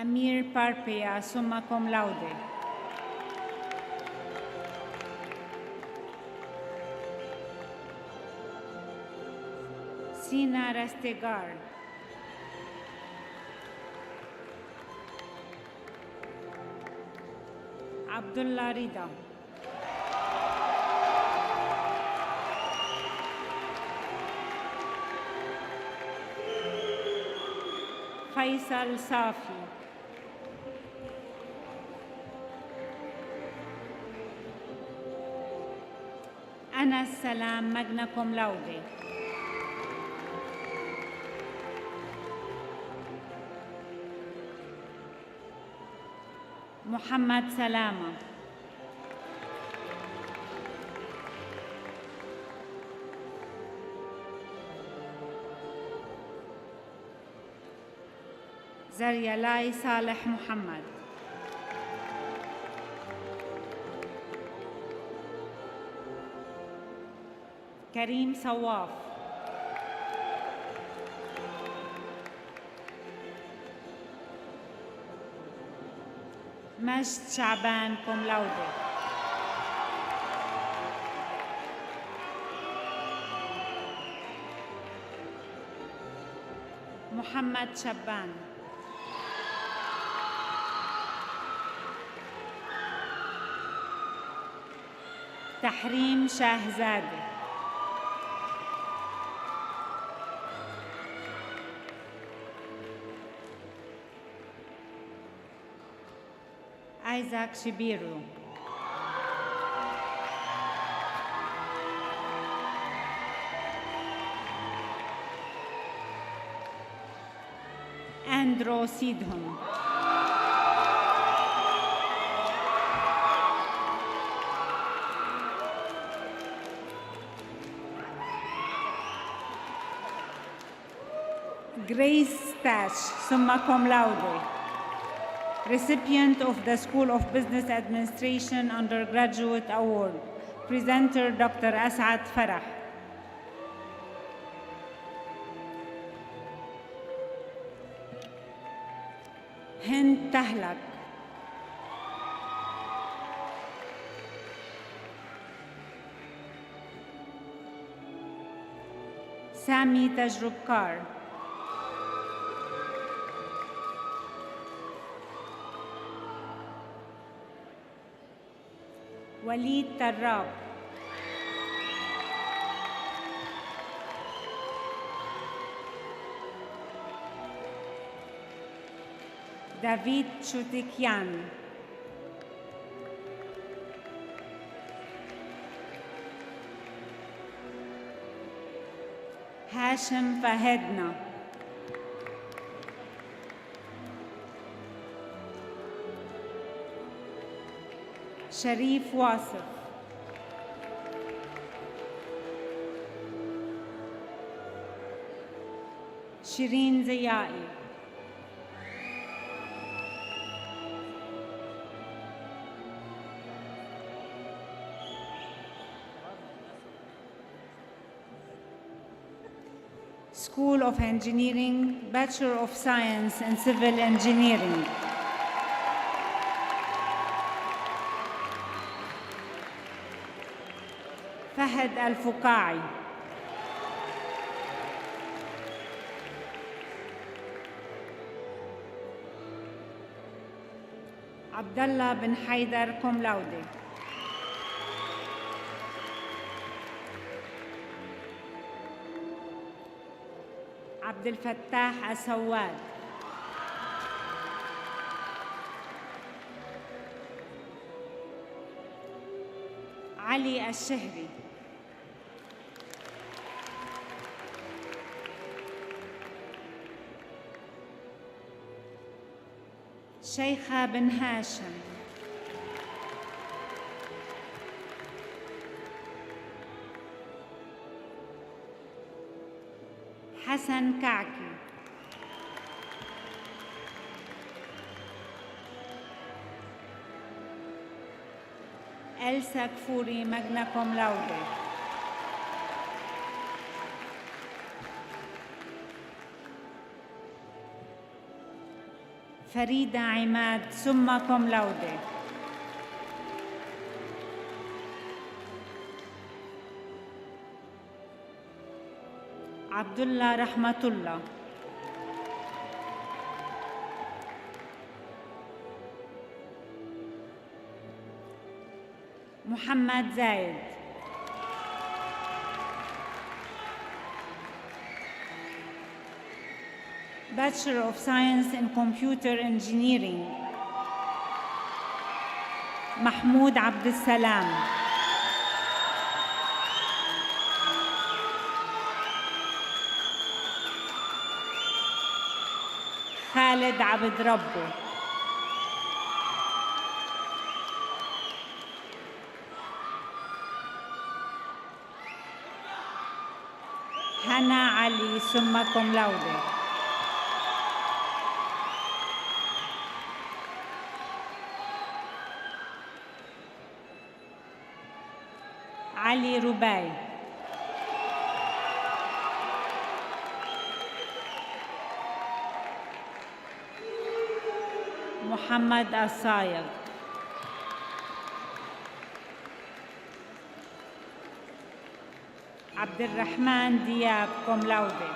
أمير باربيا سumma cum laude. سينا رستيغار. عبد الله رضا. فيصل صافي. أنس سلام ماجنا كوم لاودي. محمد سلامة. زريالاي صالح محمد. كريم صواف. مجد شعبان كوم لاودي. محمد شبان. تحريم شاهزادة. Isaac Shibiru. Andrew Sidham. Grace Stash, summa cum laude, recipient of the School of Business Administration Undergraduate Award, presenter Dr. Asad Farah. Hind Tahlak. Sami Tajrubkar. Walid Tarrab. David Chutikyan. Hashim Fahedna. Sharif Wasif. Shireen Ziyai. School of Engineering, Bachelor of Science in Civil Engineering. Fahad Al-Fuqai. Abdullah bin Haidar cum laude. Abdel Fattah Asawad. Ali Al-Shehri. Sheikha bin Hashim. Hassan Kaki. Elsa Kfouri, magna cum laude. Farida Imad, summa cum laude. Abdullah Rahmatullah. Muhammad Zayed. Bachelor of Science in Computer Engineering. Mahmoud Abdel Salam. Khaled Abd Rabbo. Hana Ali, summa cum laude. علي رباي. محمد الصايغ. عبد الرحمن دياب كوم لاودي.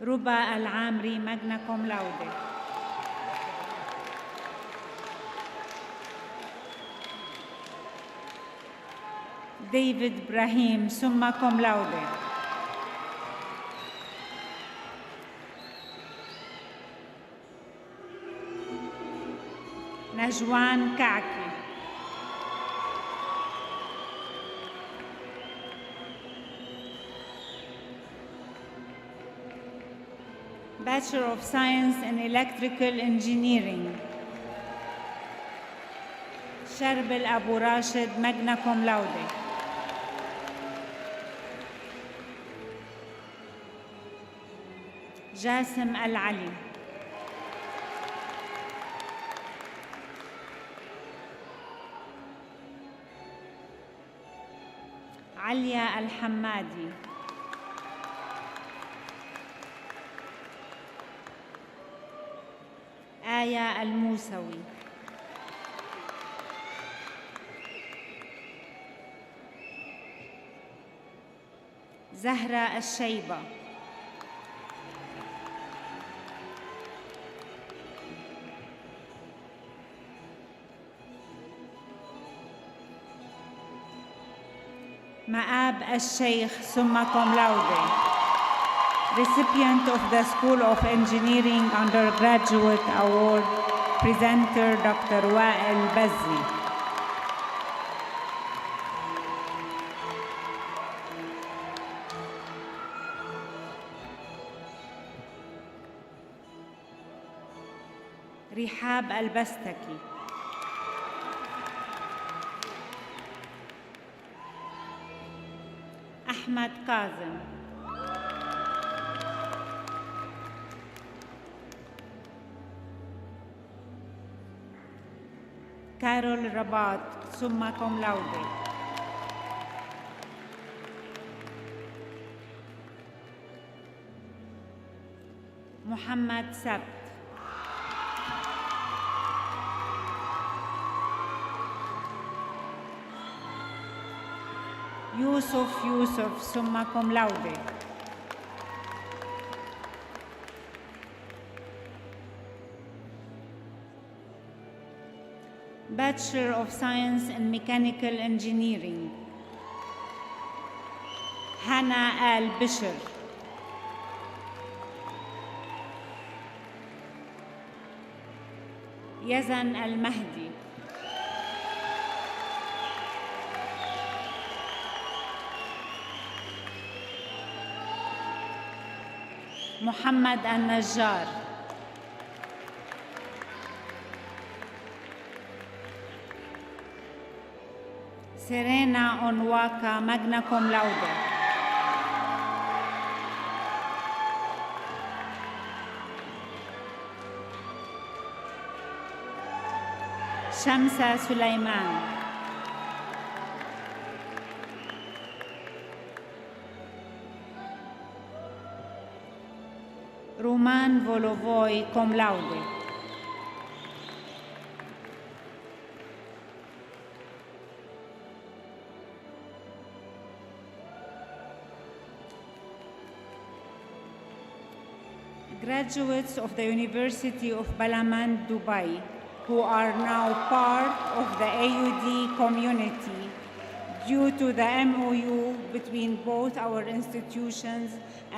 ربا العامري ماجنا كوم لاودي. ديفيد إبراهيم سما كوم لاودي. نجوان كعكي. Bachelor of Science in Electrical Engineering. شربل أبو راشد ماجنا كوم لاودي. جاسم العلي. عليا الحمادي. آية الموسوي. زهرة الشيبة. مآب الشيخ سما كوم لاودي. Recipient of the School of Engineering Undergraduate Award, presenter Dr. Wael Bazzi. رحاب البستكي. أحمد كاظم. كارول رباط سما كوم لاودي. محمد سبت. يوسف سما كوم لاودي. Bachelor of Science in Mechanical Engineering. هنا آل بشر. يزن المهدي. محمد النجار. سيرينا أونواكا ماجنا كوم لاودي. شمسة سليمان. رومان فولوفوي كوم لاودي. Graduates of the University of Balamand, Dubai, who are now part of the AUD community due to the MOU between both our institutions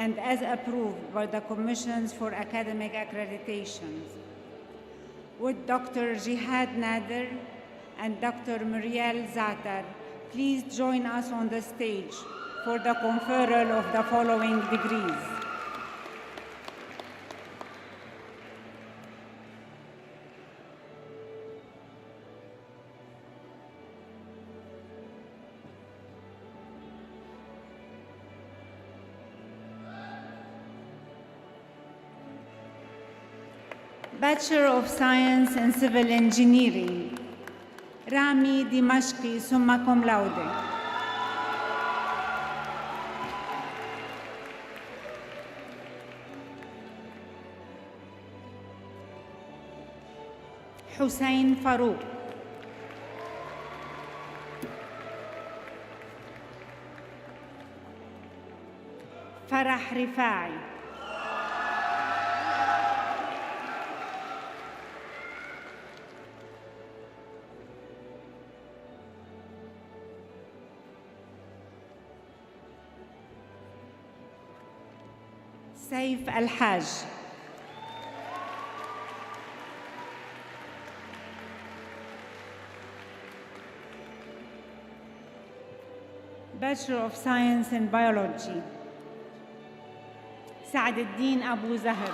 and as approved by the Commissions for Academic Accreditations. Would Dr. Jihad Nader and Dr. Muriel Zatar please join us on the stage for the conferral of the following degrees. Bachelor of Science in Civil Engineering, Rami Dimashqi, summa cum laude. Hussein Farouk. Farah Rifai. سيف الحاج. Bachelor of Science in Biology, سعد الدين أبو زهر.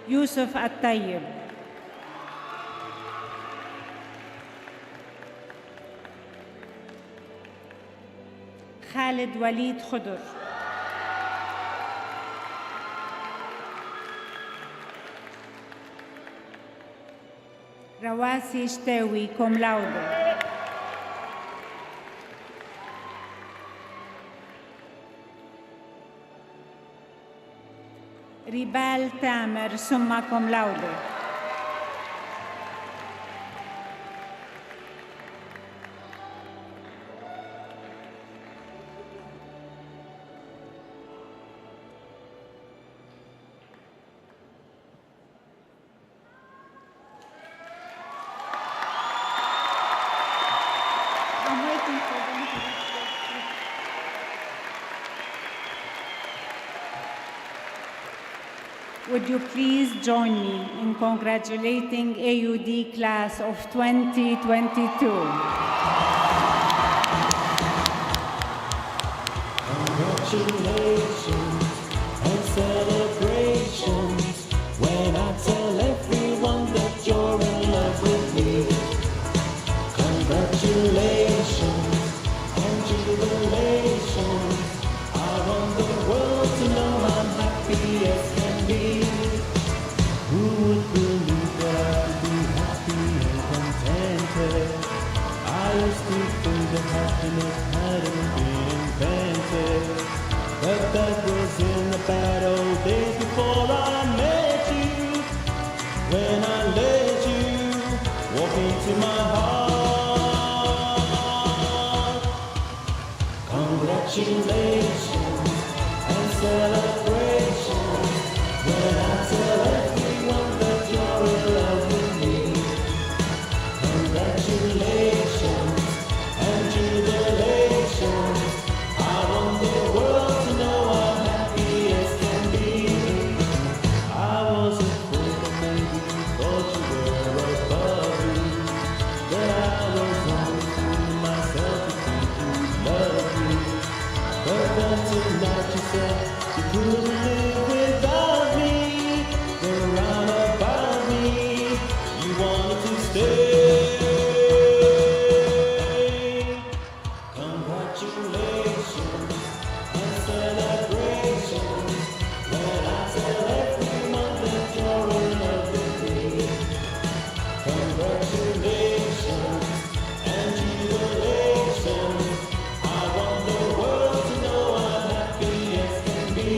يوسف الطيب. خالد وليد خضر. رواسي شتاوي كوم لاودة. ريبال تامر سمma كوم لاودة. I'm waiting for them to Would you please join me in congratulating AUD class of 2022? Congratulations and celebrations when I tell everyone that you're in love with me. Congratulations and jubilations. I want the world to know I'm happy as can be. Who would believe that I could be happy and contented? I used to think that happiness hadn't been invented, but that was in the bad old days before I met you. When I let you walk into my heart. Congratulations and celebrations when I tell everyone that you're in love with me. Congratulations and jubilations. I want the world to know I'm happy as can be. I was afraid that maybe you thought you were above me, that I was only fooling myself to think you loved me. But then tonight you said you couldn't live without me. Then round about me, you wanted to stay. Congratulations and celebrations when I tell everyone that you're in love with me. Congratulations and jubilations. I want the world to know I'm happy as can be.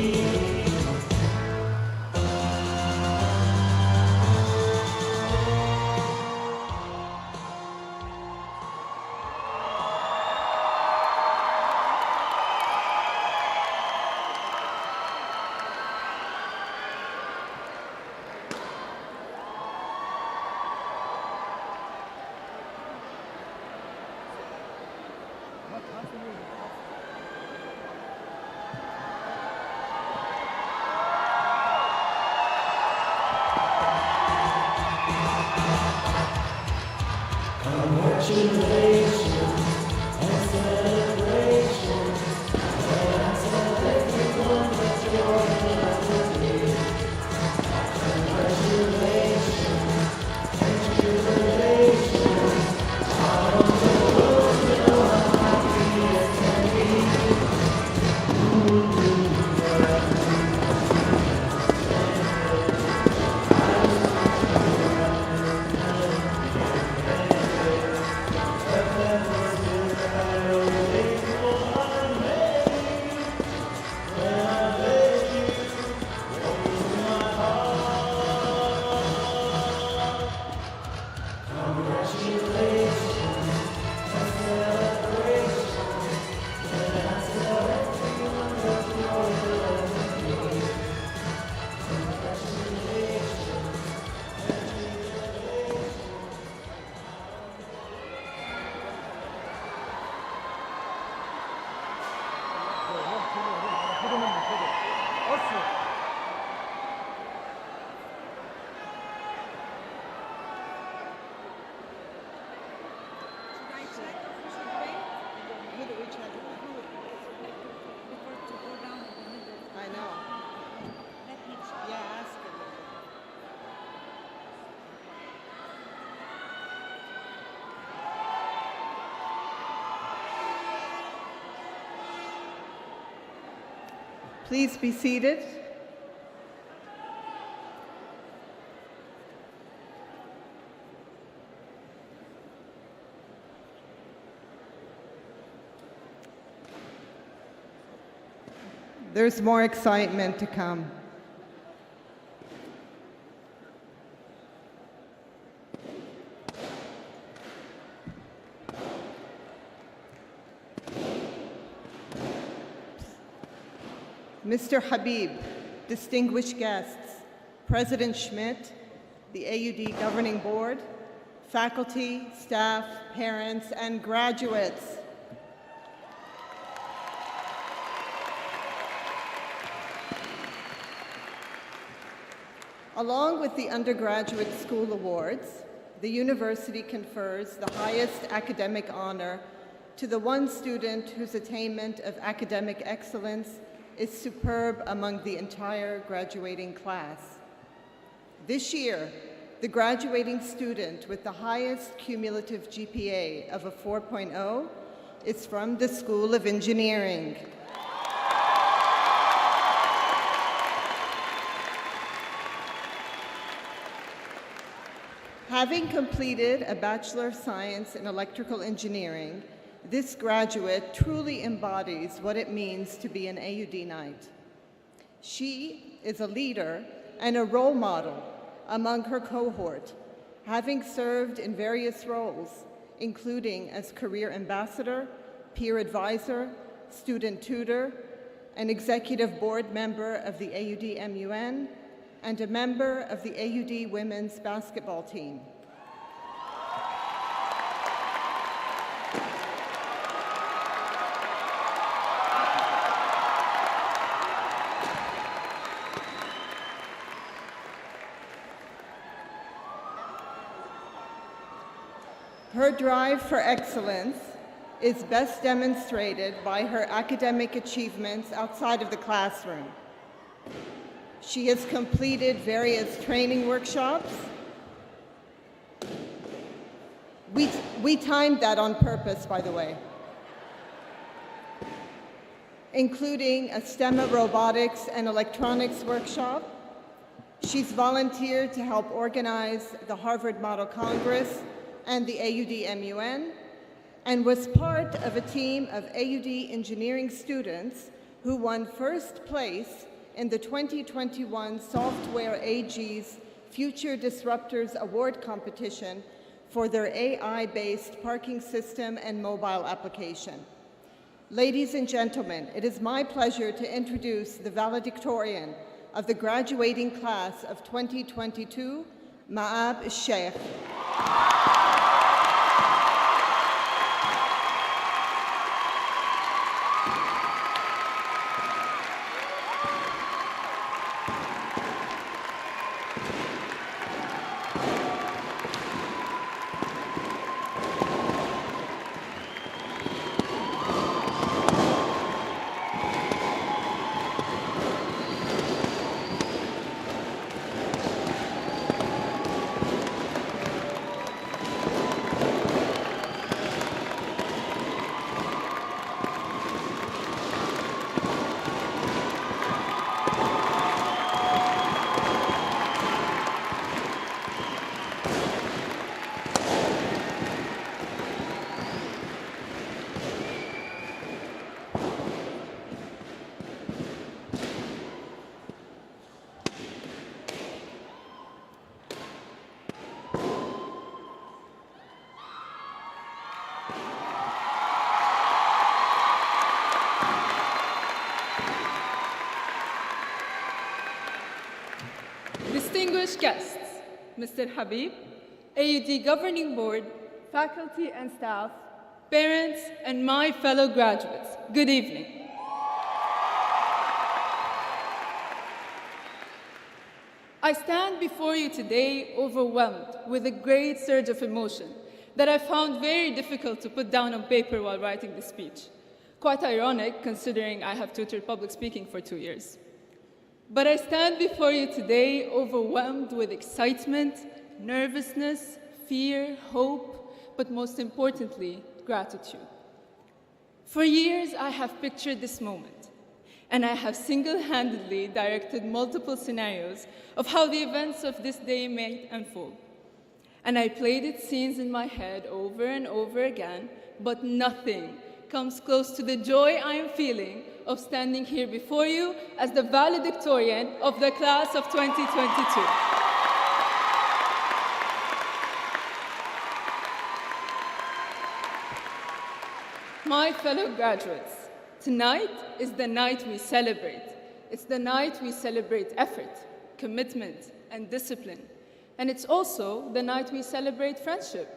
Congratulations and celebrations when I tell everyone that you're in love with me. Congratulations and jubilations. I want the world to know I'm happy as can be. Please be seated. There's more excitement to come. Mr. Habib, distinguished guests, President Schmidt, the AUD Governing Board, faculty, staff, parents, and graduates. Along with the Undergraduate School Awards, the university confers the highest academic honor to the one student whose attainment of academic excellence is superb among the entire graduating class. This year, the graduating student with the highest cumulative GPA of a 4.0 is from the School of Engineering. Having completed a Bachelor of Science in Electrical Engineering, this graduate truly embodies what it means to be an AUD Knight. She is a leader and a role model among her cohort, having served in various roles, including as career ambassador, peer advisor, student tutor, an executive board member of the AUD-MUN, and a member of the AUD women's basketball team. Her drive for excellence is best demonstrated by her academic achievements outside of the classroom. She has completed various training workshops. We timed that on purpose, by the way, including a STEM robotics and electronics workshop. She's volunteered to help organize the Harvard Model Congress and the AUD-MUN, and was part of a team of AUD engineering students who won first place in the 2021 Software AG's Future Disruptors Award competition for their AI-based parking system and mobile application. Ladies and gentlemen, it is my pleasure to introduce the valedictorian of the graduating class of 2022, Ma'ab Sheikh. Distinguished guests, Mr. Habib, AUD Governing Board, faculty and staff, parents, and my fellow graduates, good evening. I stand before you today overwhelmed with a great surge of emotion that I found very difficult to put down on paper while writing this speech. Quite ironic, considering I have tutored public speaking for 2 years. But I stand before you today overwhelmed with excitement, nervousness, fear, hope, but most importantly, gratitude. For years, I have pictured this moment, and I have single-handedly directed multiple scenarios of how the events of this day may unfold. And I played its scenes in my head over and over again, but nothing comes close to the joy I am feeling of standing here before you as the valedictorian of the class of 2022. My fellow graduates, tonight is the night we celebrate. It's the night we celebrate effort, commitment, and discipline. And it's also the night we celebrate friendship,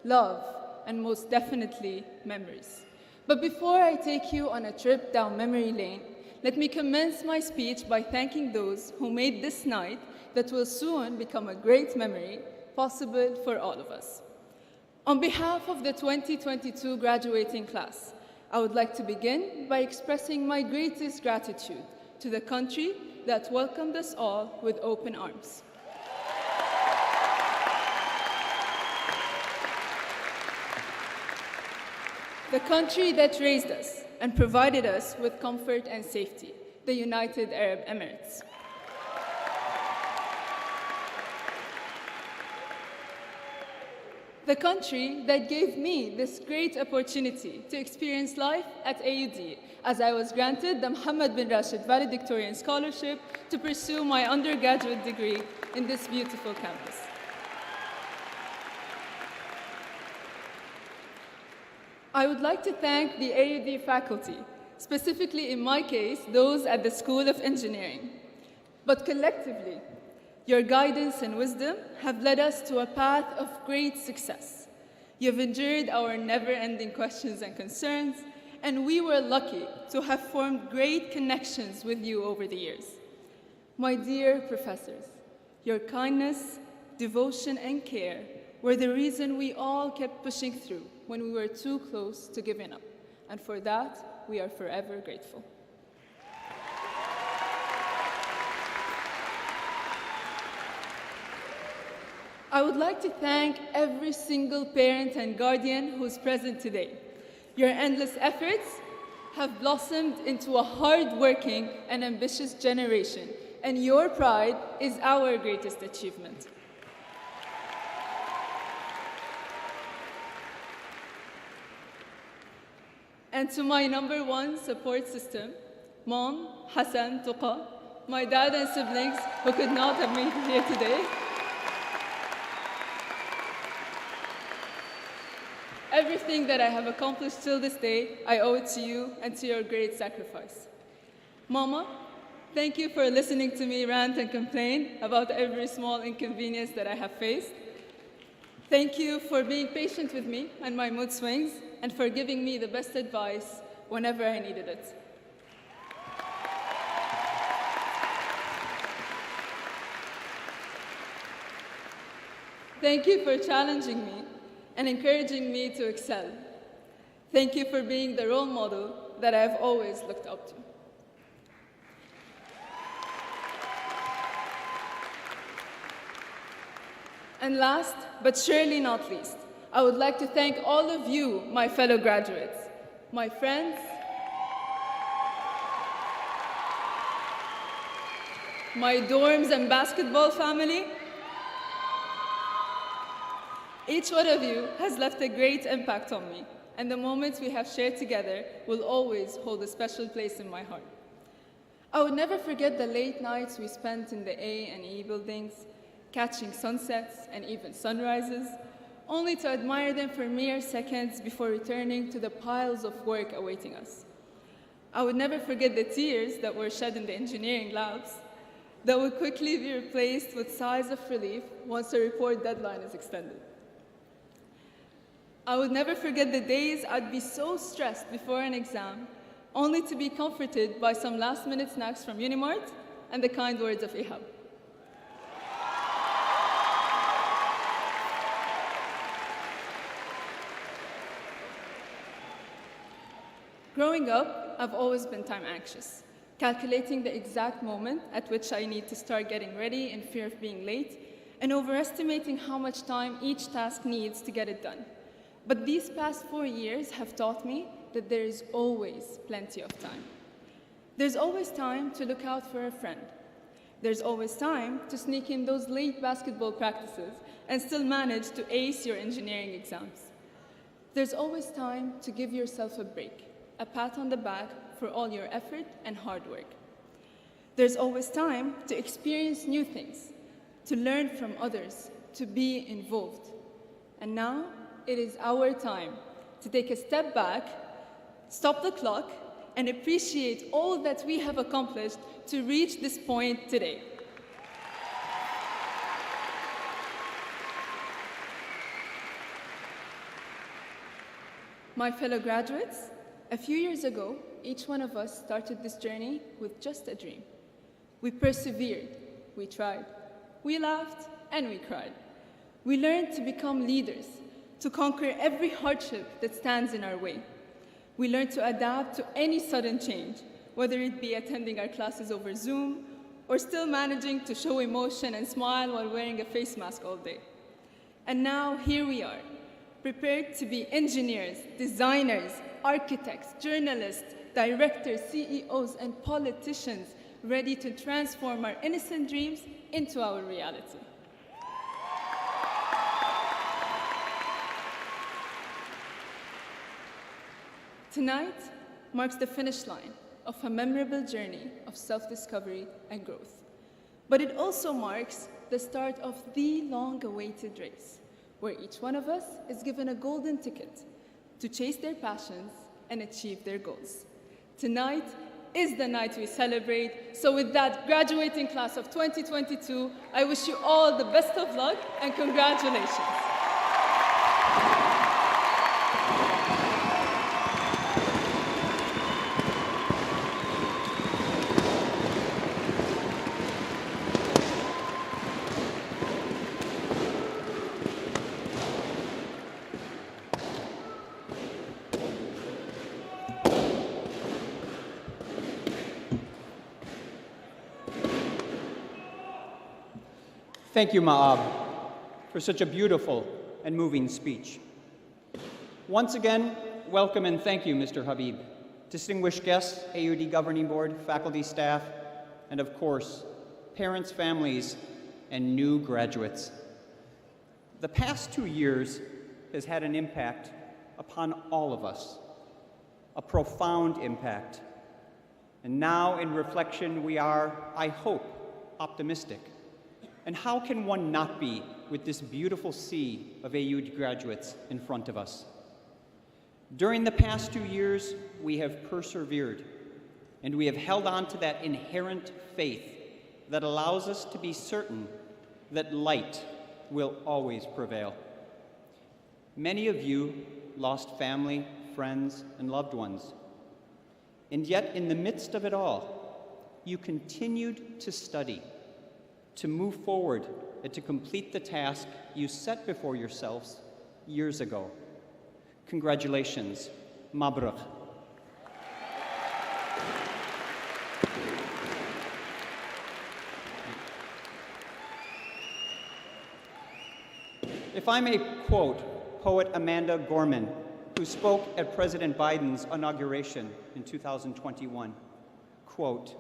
love, and most definitely memories. But before I take you on a trip down memory lane, let me commence my speech by thanking those who made this night that will soon become a great memory possible for all of us. On behalf of the 2022 graduating class, I would like to begin by expressing my greatest gratitude to the country that welcomed us all with open arms. The country that raised us and provided us with comfort and safety, the United Arab Emirates. The country that gave me this great opportunity to experience life at AUD, as I was granted the Mohammed bin Rashid Valedictorian Scholarship to pursue my undergraduate degree in this beautiful campus. I would like to thank the AUD faculty, specifically in my case, those at the School of Engineering. But collectively, your guidance and wisdom have led us to a path of great success. You've endured our never-ending questions and concerns, and we were lucky to have formed great connections with you over the years. My dear professors, your kindness, devotion, and care were the reason we all kept pushing through when we were too close to giving up, and for that, we are forever grateful. I would like to thank every single parent and guardian who's present today. Your endless efforts have blossomed into a hard-working and ambitious generation, and your pride is our greatest achievement. And to my number one support system, Mom, Hassan, Tuqa, my dad and siblings who could not have made it here today. Everything that I have accomplished till this day, I owe it to you and to your great sacrifice. Mama, thank you for listening to me rant and complain about every small inconvenience that I have faced. Thank you for being patient with me and my mood swings, and for giving me the best advice whenever I needed it. Thank you for challenging me and encouraging me to excel. Thank you for being the role model that I have always looked up to. And last, but surely not least, I would like to thank all of you, my fellow graduates, my friends, my dorms and basketball family. Each one of you has left a great impact on me, and the moments we have shared together will always hold a special place in my heart. I would never forget the late nights we spent in the A and E buildings, catching sunsets and even sunrises, only to admire them for mere seconds before returning to the piles of work awaiting us. I would never forget the tears that were shed in the engineering labs that would quickly be replaced with sighs of relief once the report deadline is extended. I would never forget the days I'd be so stressed before an exam, only to be comforted by some last-minute snacks from Unimart and the kind words of Ihab. Growing up, I've always been time anxious, calculating the exact moment at which I need to start getting ready in fear of being late, and overestimating how much time each task needs to get it done. But these past 4 years have taught me that there is always plenty of time. There's always time to look out for a friend. There's always time to sneak in those late basketball practices and still manage to ace your engineering exams. There's always time to give yourself a break, a pat on the back for all your effort and hard work. There's always time to experience new things, to learn from others, to be involved. And now it is our time to take a step back, stop the clock, and appreciate all that we have accomplished to reach this point today. My fellow graduates, a few years ago, each one of us started this journey with just a dream. We persevered, we tried, we laughed, and we cried. We learned to become leaders, to conquer every hardship that stands in our way. We learned to adapt to any sudden change, whether it be attending our classes over Zoom or still managing to show emotion and smile while wearing a face mask all day. And now here we are, prepared to be engineers, designers, architects, journalists, directors, CEOs, and politicians ready to transform our innocent dreams into our reality. Tonight marks the finish line of a memorable journey of self-discovery and growth. But it also marks the start of the long-awaited race, where each one of us is given a golden ticket to chase their passions and achieve their goals. Tonight is the night we celebrate, so with that graduating class of 2022, I wish you all the best of luck and congratulations. Thank you, Ma'ab, for such a beautiful and moving speech. Once again, welcome and thank you, Mr. Habib, distinguished guests, AUD Governing Board, faculty, staff, and of course, parents, families, and new graduates. The past 2 years has had an impact upon all of us, a profound impact. And now, in reflection, we are, I hope, optimistic. And how can one not be with this beautiful sea of AUD graduates in front of us? During the past 2 years, we have persevered, and we have held on to that inherent faith that allows us to be certain that light will always prevail. Many of you lost family, friends, and loved ones. And yet, in the midst of it all, you continued to study, to move forward, and to complete the task you set before yourselves years ago. Congratulations. Mabruk. If I may quote poet Amanda Gorman, who spoke at President Biden's inauguration in 2021, quote,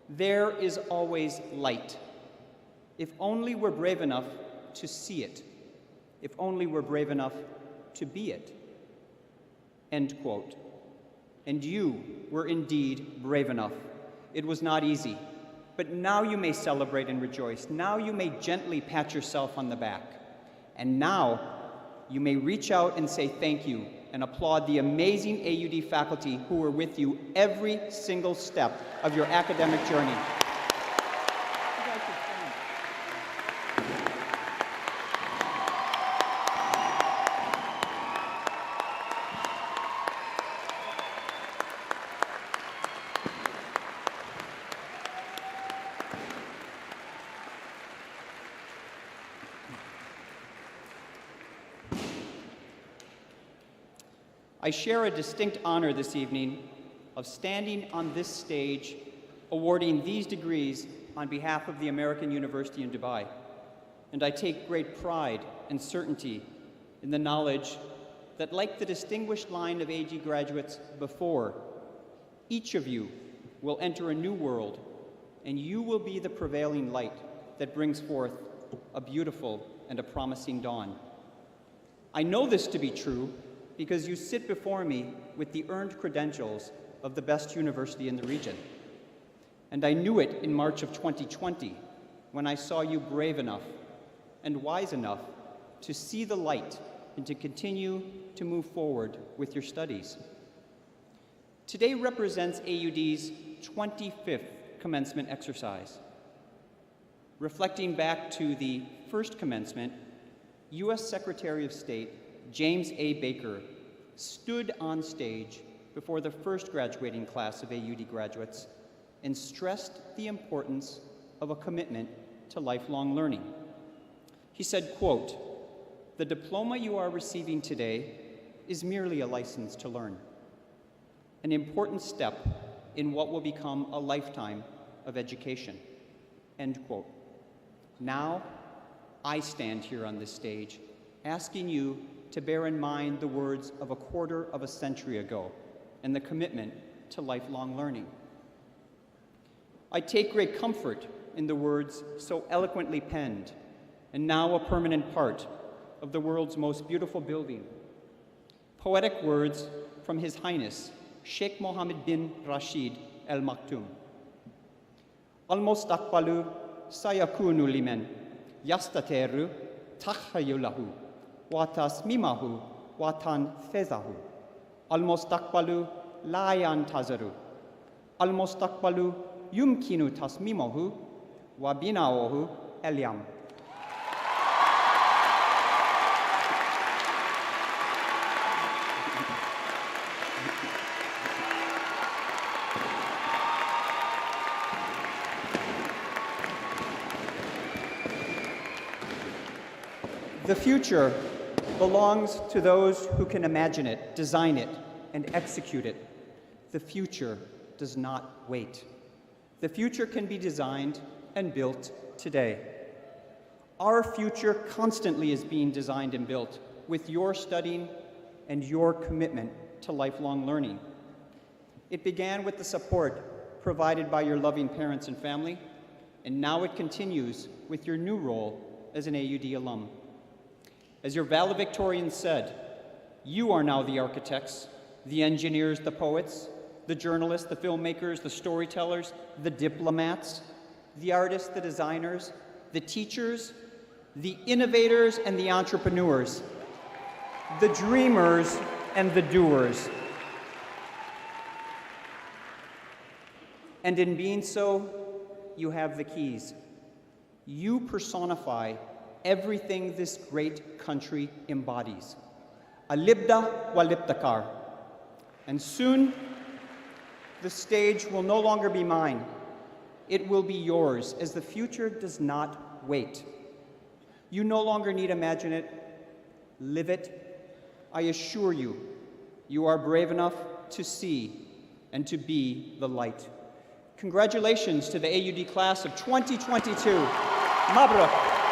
"There is always light. If only we're brave enough to see it, if only we're brave enough to be it." End quote. And you were indeed brave enough. It was not easy, but now you may celebrate and rejoice. Now you may gently pat yourself on the back. And now you may reach out and say thank you and applaud the amazing AUD faculty who were with you every single step of your academic journey. I share a distinct honor this evening of standing on this stage awarding these degrees on behalf of the American University in Dubai. And I take great pride and certainty in the knowledge that, like the distinguished line of AG graduates before, each of you will enter a new world, and you will be the prevailing light that brings forth a beautiful and a promising dawn. I know this to be true because you sit before me with the earned credentials of the best university in the region. And I knew it in March of 2020 when I saw you brave enough and wise enough to see the light and to continue to move forward with your studies. Today represents AUD's 25th commencement exercise. Reflecting back to the first commencement, U.S. Secretary of State James A. Baker stood on stage before the first graduating class of AUD graduates and stressed the importance of a commitment to lifelong learning. He said, quote, "The diploma you are receiving today is merely a license to learn, an important step in what will become a lifetime of education," end quote. Now, I stand here on this stage asking you to bear in mind the words of a quarter of a century ago and the commitment to lifelong learning. I take great comfort in the words so eloquently penned and now a permanent part of the world's most beautiful building. Poetic words from His Highness Sheikh Mohammed bin Rashid Al Maktoum. Al-Mustaqbalu sayakunu liman yastateru takhayulahu wa tasmimahu wa tanfezahu. Al-Mustaqbalu la yantazaru. Al-Mustaqbalu yumkinu tasmimahu wa binaohu elyam. The future belongs to those who can imagine it, design it, and execute it. The future does not wait. The future can be designed and built today. Our future constantly is being designed and built with your studying and your commitment to lifelong learning. It began with the support provided by your loving parents and family, and now it continues with your new role as an AUD alum. As your valedictorian said, you are now the architects, the engineers, the poets, the journalists, the filmmakers, the storytellers, the diplomats, the artists, the designers, the teachers, the innovators and the entrepreneurs, the dreamers and the doers. And in being so, you have the keys. You personify everything this great country embodies. Alibda walibtakar. And soon, the stage will no longer be mine. It will be yours, as the future does not wait. You no longer need imagine it, live it. I assure you, you are brave enough to see and to be the light. Congratulations to the AUD class of 2022. Mabruk.